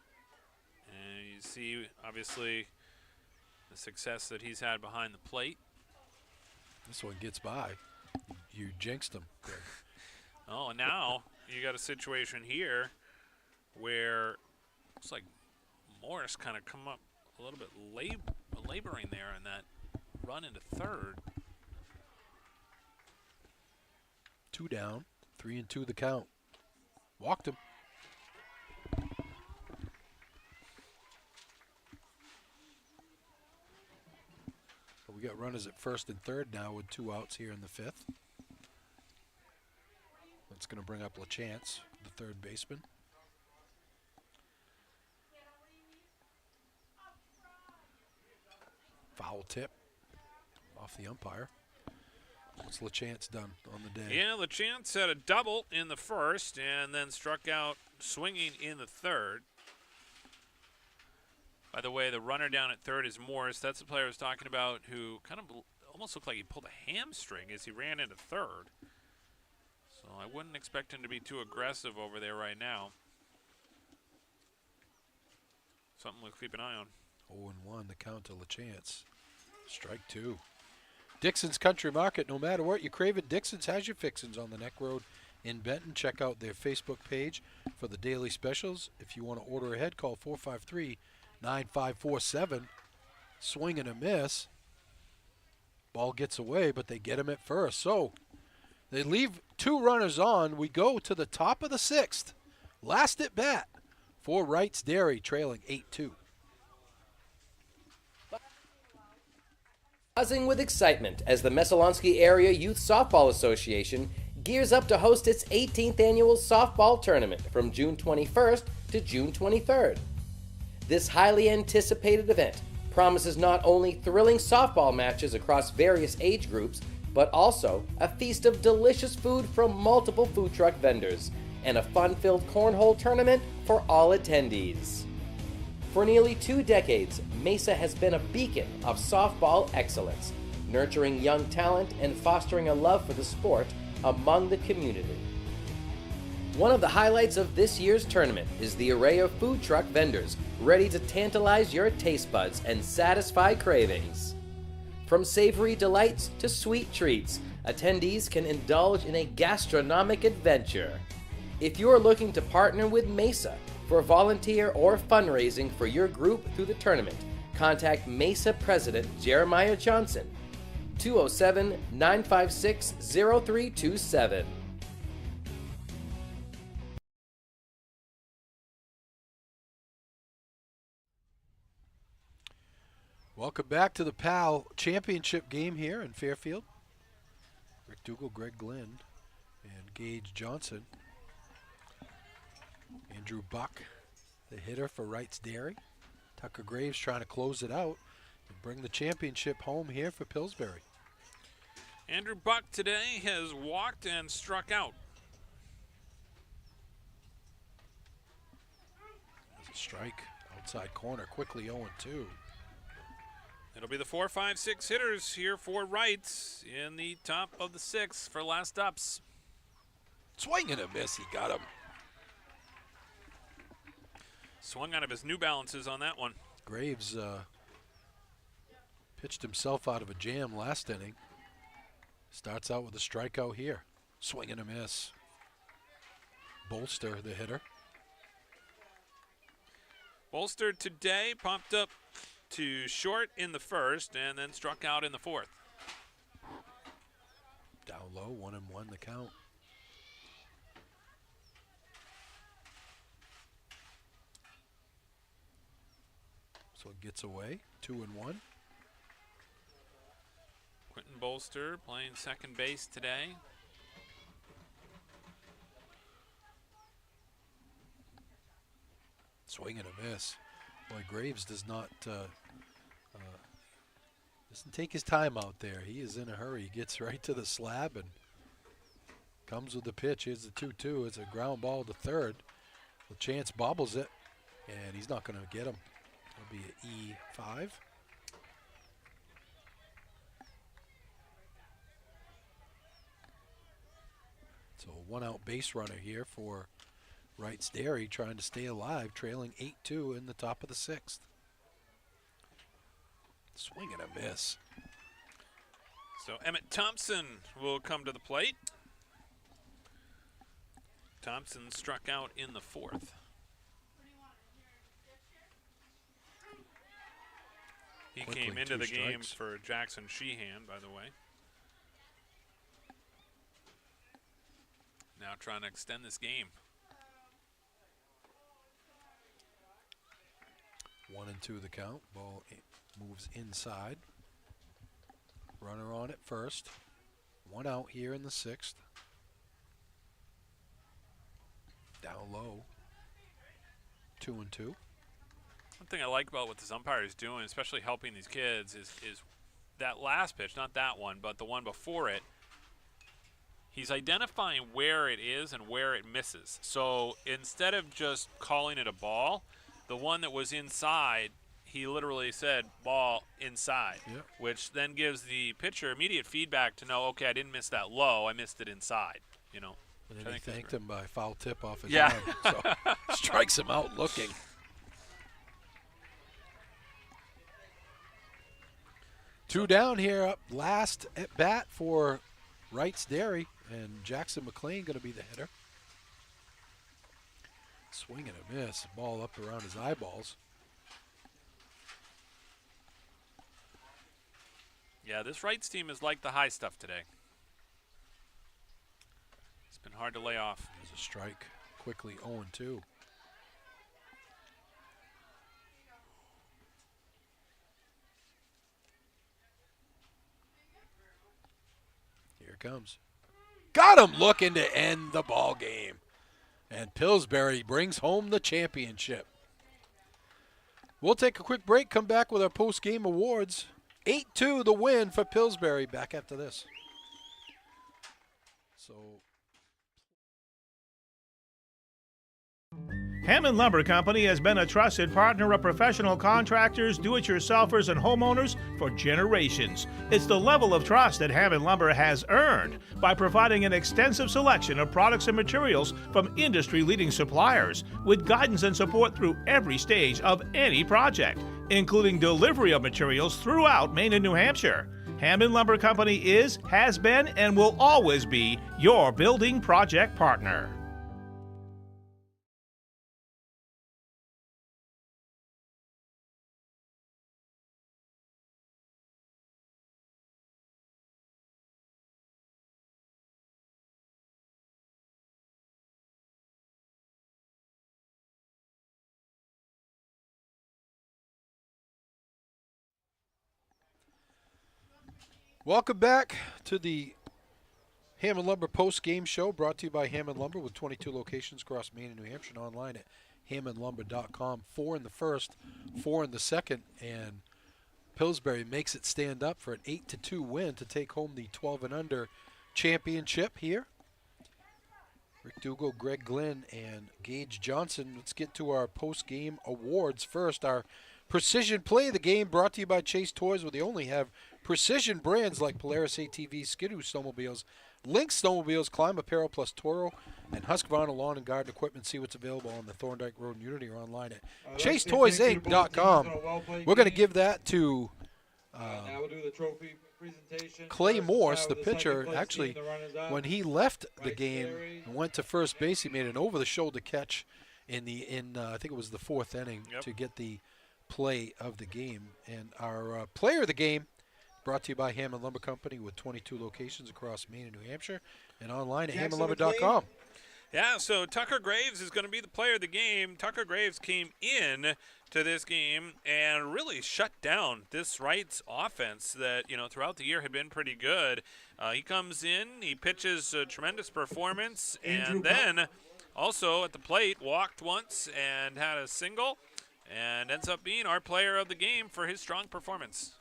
And you see, obviously, the success that he's had behind the plate. This one gets by. You jinxed him. Oh, and now you got a situation here where looks like Morris kind of come up a little bit laboring there in that run into third. 2 down, 3-2 the count. Walked him. We got runners at first and third now with 2 outs here in the 5th. That's going to bring up LaChance, the third baseman. Foul tip off the umpire. What's LaChance done on the day? Yeah, LaChance had a double in the first and then struck out swinging in the third. By the way, the runner down at third is Morris. That's the player I was talking about who kind of almost looked like he pulled a hamstring as he ran into third. So I wouldn't expect him to be too aggressive over there right now. Something to keep an eye on. 0-1 the count to LaChance. Strike 2. Dixon's Country Market. No matter what you crave it, Dixon's has your fixins on the Neck Road in Benton. Check out their Facebook page for the daily specials. If you want to order ahead, call 453-9547. Swing and a miss. Ball gets away, but they get him at first. So they leave 2 runners on. We go to the top of the 6th. Last at bat for Wright's Dairy, trailing 8-2. Buzzing with excitement as the Messalonski Area Youth Softball Association gears up to host its 18th annual softball tournament from June 21st to June 23rd. This highly anticipated event promises not only thrilling softball matches across various age groups, but also a feast of delicious food from multiple food truck vendors and a fun-filled cornhole tournament for all attendees. For nearly 2 decades, Mesa has been a beacon of softball excellence, nurturing young talent and fostering a love for the sport among the community. One of the highlights of this year's tournament is the array of food truck vendors ready to tantalize your taste buds and satisfy cravings. From savory delights to sweet treats, attendees can indulge in a gastronomic adventure. If you're looking to partner with Mesa for volunteer or fundraising for your group through the tournament, contact Mesa President Jeremiah Johnson, 207-956-0327. Welcome back to the PAL Championship game here in Fairfield. Rick Dougal, Greg Glenn, and Gage Johnson. Andrew Buck, the hitter for Wright's Dairy. Tucker Graves trying to close it out and bring the championship home here for Pillsbury. Andrew Buck today has walked and struck out. There's a strike outside corner, quickly 0-2. It'll be the 4, 5, 6 hitters here for Wrights in the top of the 6th for last ups. Swing and a miss, he got him. Swung out of his New Balances on that one. Graves pitched himself out of a jam last inning. Starts out with a strikeout here. Swing and a miss. Bolster, the hitter. Bolster today popped up to short in the first and then struck out in the 4th. Down low, 1-1 the count. So it gets away, 2-1. Quentin Bolster playing second base today. Swing and a miss. Boy, Graves doesn't take his time out there. He is in a hurry. He gets right to the slab and comes with the pitch. Here's the 2-2. It's a ground ball to third. LaChance bobbles it, and he's not going to get him. It'll be an E5. So a 1-out base runner here for Wright's Dairy, trying to stay alive, trailing 8-2 in the top of the 6th. Swing and a miss. So Emmett Thompson will come to the plate. Thompson struck out in the 4th. He came into the game for Jackson Sheehan, by the way. Now trying to extend this game. 1-2 the count. Ball moves inside. on at first. 1 out here in the 6th. Down low. 2-2. One thing I like about what this umpire is doing, especially helping these kids, is that last pitch, not that one, but the one before it, he's identifying where it is and where it misses. So instead of just calling it a ball, the one that was inside, he literally said ball inside, which then gives the pitcher immediate feedback to know, okay, I didn't miss that low, I missed it inside, you know. And then he thanked him by foul tip off his arm. So strikes him out looking. Two down here, up last at bat for Wright's Dairy, and Jackson McLean going to be the hitter. Swing and a miss, ball up around his eyeballs. Yeah, this Wright's team is like the high stuff today. It's been hard to lay off. There's a strike, quickly 0-2. Here it comes. Got him looking to end the ball game. And Pillsbury brings home the championship. We'll take a quick break, come back with our post-game awards. 8-2 the win for Pillsbury. Back after this. So Hammond Lumber Company has been a trusted partner of professional contractors, do-it-yourselfers, and homeowners for generations. It's the level of trust that Hammond Lumber has earned by providing an extensive selection of products and materials from industry-leading suppliers with guidance and support through every stage of any project, including delivery of materials throughout Maine and New Hampshire. Hammond Lumber Company is, has been, and will always be your building project partner. welcome back to the Hammond Lumber post-game show, brought to you by Hammond Lumber with 22 locations across Maine and New Hampshire, and online at hammondlumber.com. 4 in the first, 4 in the second, and Pillsbury makes it stand up for an 8-2 win to take home the 12 and under championship here. Rick Dugal, Greg Glynn, and Gage Johnson. Let's get to our post-game awards first. Our Precision Play of the Game brought to you by Chase Toys, where they only have precision brands like Polaris ATVs, Skidoo snowmobiles, Lynx snowmobiles, Climb Apparel plus Toro, and Husqvarna Lawn and Garden Equipment. See what's available on the Thorndike Road in Unity or online at ChaseToysInc.com. We're going to give that to now we'll do the trophy presentation. Clay Morse, the pitcher. Actually, when he left the game and went to first base, he made an over-the-shoulder catch in I think it was the 4th inning to get the play of the game. And our player of the game, brought to you by Hammond Lumber Company with 22 locations across Maine and New Hampshire, and online at hammondlumber.com. Yeah, so Tucker Graves is going to be the player of the game. Tucker Graves came in to this game and really shut down this Wright's offense that, throughout the year had been pretty good. He comes in, he pitches a tremendous performance, and then also at the plate walked once and had a single, and ends up being our player of the game for his strong performance.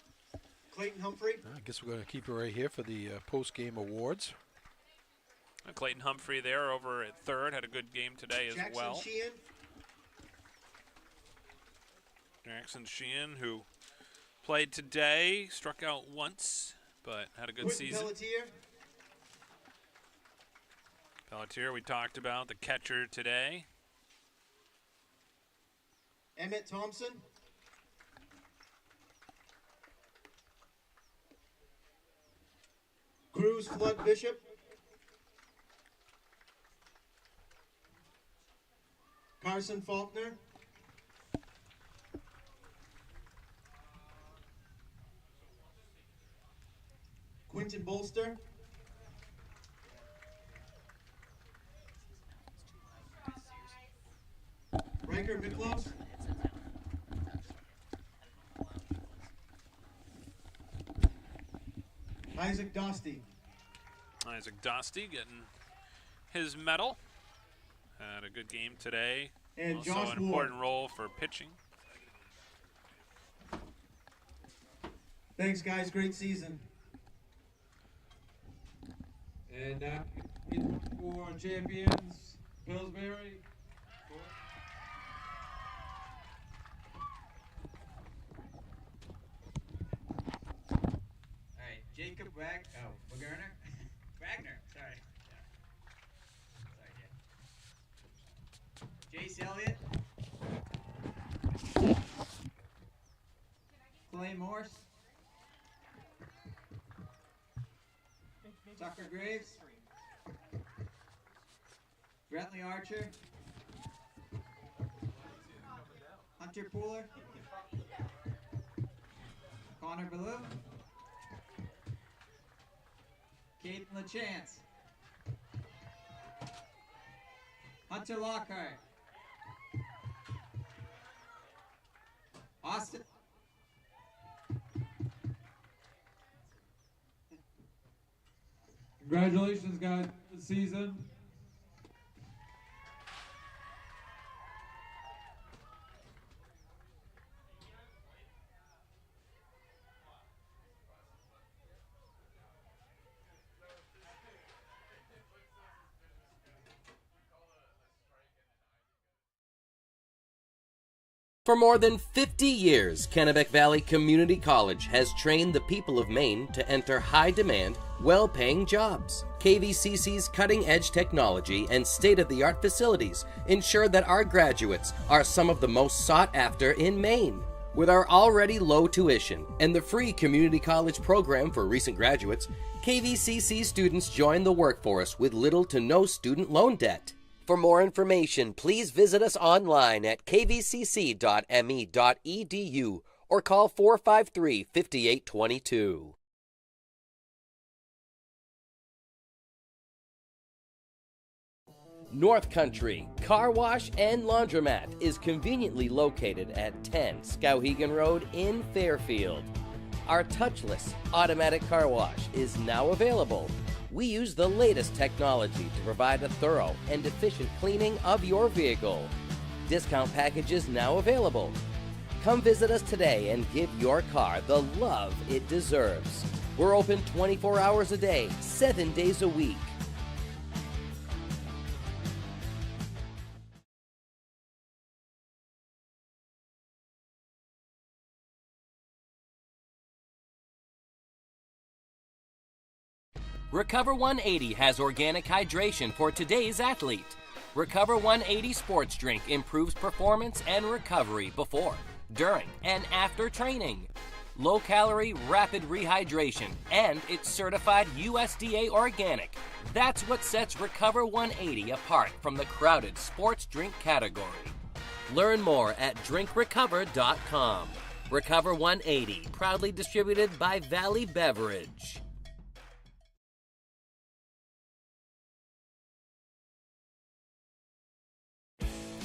Clayton Humphrey. I guess we're going to keep it right here for the post-game awards. Clayton Humphrey there over at third had a good game today as well. Sheehan. Jackson Sheehan, who played today, struck out once, but had a good season. Pelletier, we talked about, the catcher today. Emmett Thompson. Cruz Flood Bishop. Carson Faulkner. Quinton Bolster. Riker Miklos. Isaac Dostey. Isaac Dostey getting his medal. Had a good game today. And also Josh an important role for pitching. Thanks, guys. Great season. And now for champions, Pillsbury. All right, Jacob Wagner. Wagner, sorry. Yeah. Jace Elliott. Clay Morse. Tucker Graves. Brentley Archer. Hunter Pooler. Connor Ballou. Caden LaChance. Hunter Lockhart. Austin. Congratulations, guys, for the season. For more than 50 years, Kennebec Valley Community College has trained the people of Maine to enter high-demand, well-paying jobs. KVCC's cutting-edge technology and state-of-the-art facilities ensure that our graduates are some of the most sought after in Maine. With our already low tuition and the free community college program for recent graduates, KVCC students join the workforce with little to no student loan debt. For more information, please visit us online at kvcc.me.edu or call 453-5822. North Country Car Wash and Laundromat is conveniently located at 10 Skowhegan Road in Fairfield. Our touchless automatic car wash is now available. We use the latest technology to provide a thorough and efficient cleaning of your vehicle. Discount packages now available. Come visit us today and give your car the love it deserves. We're open 24 hours a day, 7 days a week. Recover 180 has organic hydration for today's athlete. Recover 180 sports drink improves performance and recovery before, during, and after training. Low-calorie, rapid rehydration, and it's certified USDA organic. That's what sets Recover 180 apart from the crowded sports drink category. Learn more at drinkrecover.com. Recover 180, proudly distributed by Valley Beverage.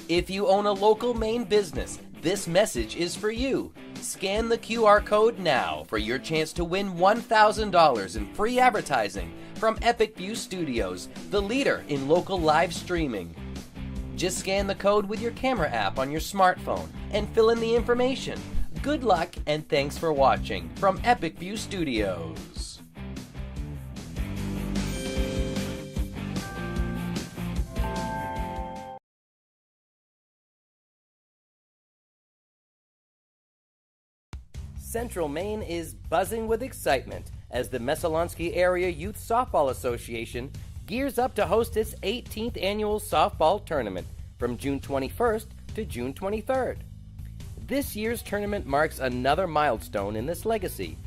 If you own a local Maine business, this message is for you. Scan the QR code now for your chance to win $1,000 in free advertising from Epic View Studios, the leader in local live streaming. Just scan the code with your camera app on your smartphone and fill in the information. Good luck and thanks for watching from Epic View Studios. Central Maine is buzzing with excitement as the Messalonskee Area Youth Softball Association gears up to host its 18th annual softball tournament from June 21st to June 23rd. This year's tournament marks another milestone in this legacy,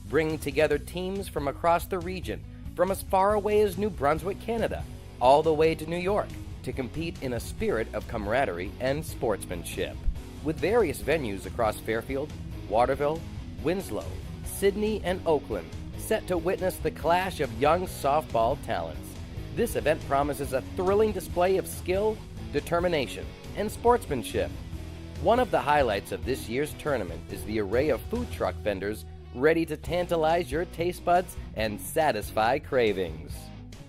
bringing together teams from across the region, from as far away as New Brunswick, Canada, all the way to New York, to compete in a spirit of camaraderie and sportsmanship. With various venues across Fairfield, Waterville, Winslow, Sydney, and Oakland set to witness the clash of young softball talents. This event promises a thrilling display of skill, determination, and sportsmanship. One of the highlights of this year's tournament is the array of food truck vendors ready to tantalize your taste buds and satisfy cravings.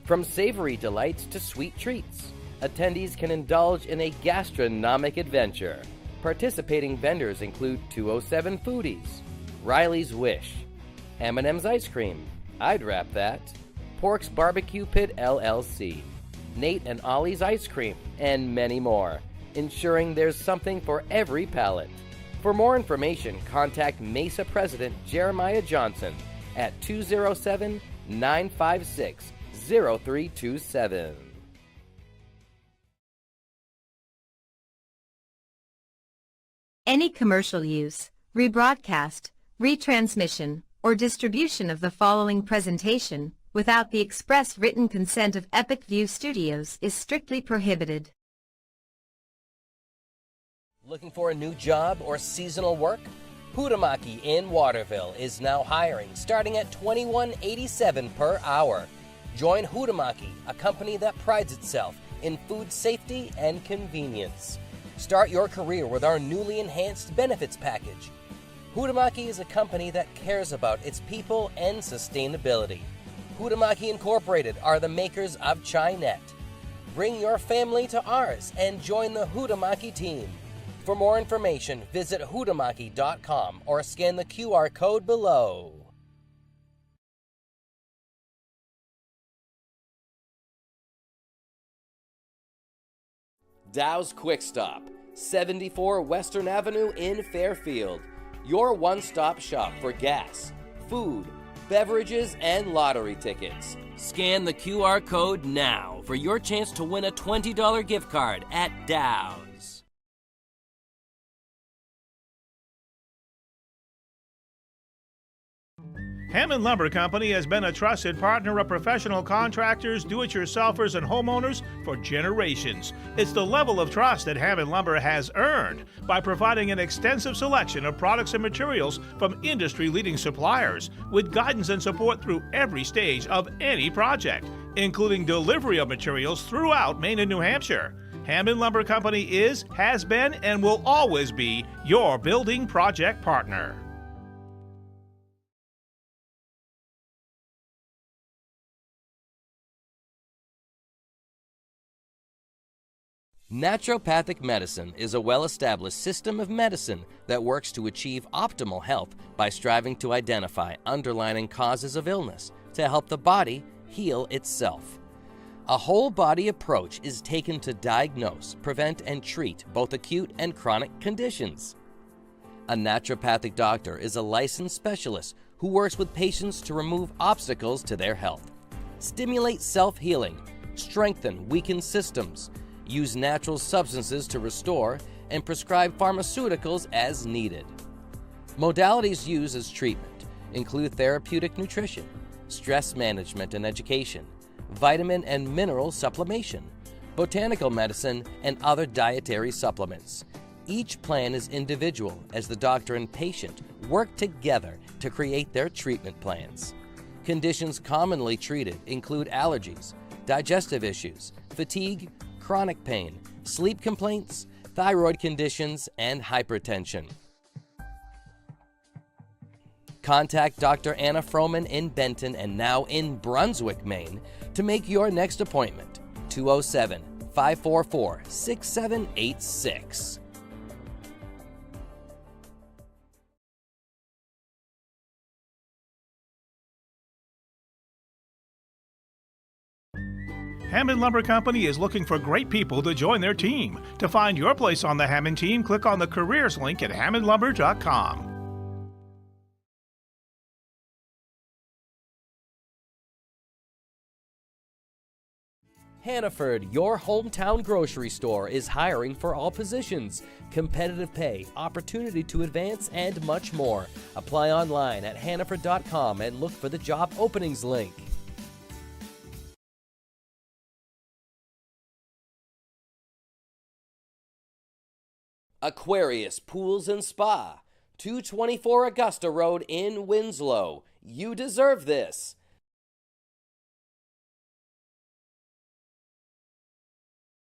From savory delights to sweet treats, attendees can indulge in a gastronomic adventure. Participating vendors include 207 Foodies, Riley's Wish, M&M's Ice Cream, I'd Wrap That, Pork's Barbecue Pit LLC, Nate and Ollie's Ice Cream, and many more, ensuring there's something for every palate. For more information, contact Mesa President Jeremiah Johnson at 207-956-0327. Any commercial use, rebroadcast, retransmission, or distribution of the following presentation without the express written consent of Epic View Studios is strictly prohibited. Looking for a new job or seasonal work? Hutamaki in Waterville is now hiring, starting at $21.87 per hour. Join Hutamaki, a company that prides itself in food safety and convenience. Start your career with our newly enhanced benefits package. Hutamaki is a company that cares about its people and sustainability. Hutamaki Incorporated are the makers of Chinet. Bring your family to ours and join the Hutamaki team. For more information, visit hutamaki.com or scan the QR code below. Dow's Quick Stop, 74 Western Avenue in Fairfield. Your one-stop shop for gas, food, beverages, and lottery tickets. Scan the QR code now for your chance to win a $20 gift card at Dow's. Hammond Lumber Company has been a trusted partner of professional contractors, do-it-yourselfers, and homeowners for generations. It's the level of trust that Hammond Lumber has earned by providing an extensive selection of products and materials from industry-leading suppliers with guidance and support through every stage of any project, including delivery of materials throughout Maine and New Hampshire. Hammond Lumber Company is, has been, and will always be your building project partner. Naturopathic medicine is a well-established system of medicine that works to achieve optimal health by striving to identify underlying causes of illness to help the body heal itself. A whole-body approach is taken to diagnose, prevent, and treat both acute and chronic conditions. A naturopathic doctor is a licensed specialist who works with patients to remove obstacles to their health, stimulate self-healing, strengthen weakened systems, use natural substances to restore, and prescribe pharmaceuticals as needed. Modalities used as treatment include therapeutic nutrition, stress management and education, vitamin and mineral supplementation, botanical medicine, and other dietary supplements. Each plan is individual as the doctor and patient work together to create their treatment plans. Conditions commonly treated include allergies, digestive issues, fatigue, chronic pain, sleep complaints, thyroid conditions, and hypertension. Contact Dr. Anna Froman in Benton and now in Brunswick, Maine to make your next appointment. 207-544-6786. Hammond Lumber Company is looking for great people to join their team. To find your place on the Hammond team, click on the careers link at hammondlumber.com. Hannaford, your hometown grocery store, is hiring for all positions. Competitive pay, opportunity to advance, and much more. Apply online at hannaford.com and look for the job openings link. Aquarius Pools and Spa, 224 Augusta Road in Winslow. You deserve this.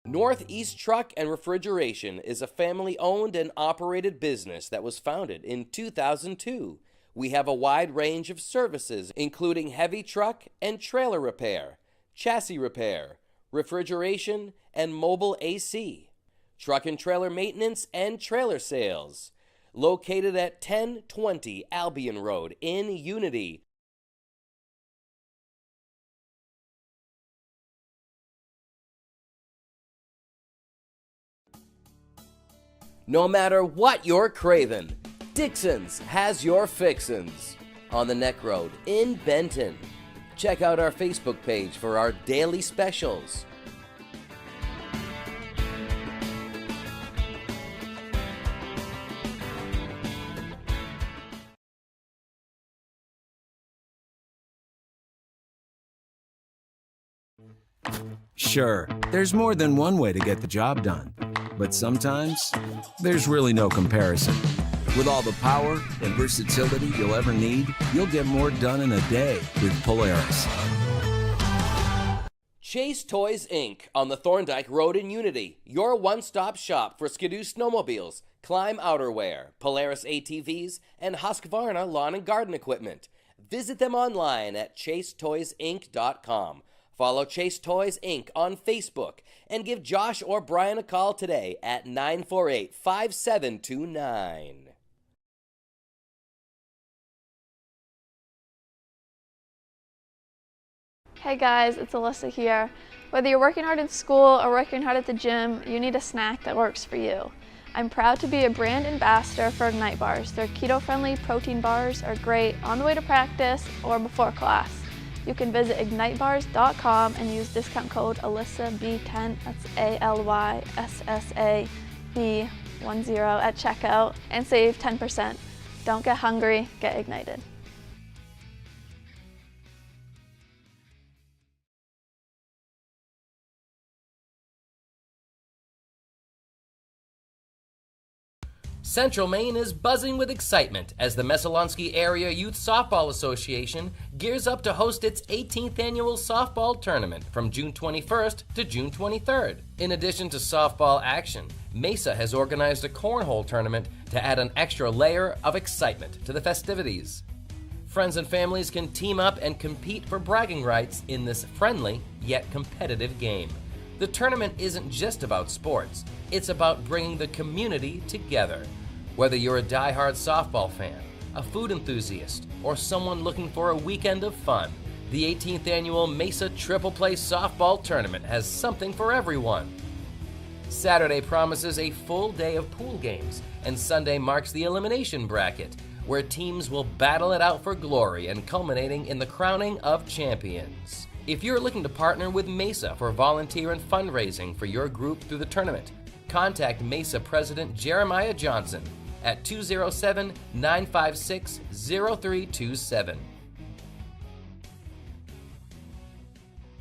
Northeast Truck and Refrigeration is a family-owned and operated business that was founded in 2002. We have a wide range of services, including heavy truck and trailer repair, chassis repair, refrigeration, and mobile AC, truck and trailer maintenance and trailer sales. Located at 1020 Albion Road in Unity. No matter what you're craving, Dixon's has your fixins. On the Neck Road in Benton. Check out our Facebook page for our daily specials. Sure, there's more than one way to get the job done. But sometimes, there's really no comparison. With all the power and versatility you'll ever need, you'll get more done in a day with Polaris. Chase Toys Inc. on the Thorndike Road in Unity. Your one-stop shop for Skidoo snowmobiles, Climb outerwear, Polaris ATVs, and Husqvarna lawn and garden equipment. Visit them online at chasetoysinc.com. Follow Chase Toys Inc. on Facebook and give Josh or Brian a call today at 948-5729. Hey guys, it's Alyssa here. Whether you're working hard in school or working hard at the gym, you need a snack that works for you. I'm proud to be a brand ambassador for Ignite Bars. Their keto-friendly protein bars are great on the way to practice or before class. You can visit ignitebars.com and use discount code ALYSSAB10, that's ALYSSAB10 at checkout and save 10%. Don't get hungry, get ignited. Central Maine is buzzing with excitement as the Messalonskee Area Youth Softball Association gears up to host its 18th annual softball tournament from June 21st to June 23rd. In addition to softball action, Mesa has organized a cornhole tournament to add an extra layer of excitement to the festivities. Friends and families can team up and compete for bragging rights in this friendly yet competitive game. The tournament isn't just about sports, it's about bringing the community together. Whether you're a die-hard softball fan, a food enthusiast, or someone looking for a weekend of fun, the 18th annual Mesa Triple Play Softball Tournament has something for everyone. Saturday promises a full day of pool games, and Sunday marks the elimination bracket, where teams will battle it out for glory and culminating in the crowning of champions. If you're looking to partner with Mesa for volunteer and fundraising for your group through the tournament, contact Mesa President Jeremiah Johnson at 207-956-0327.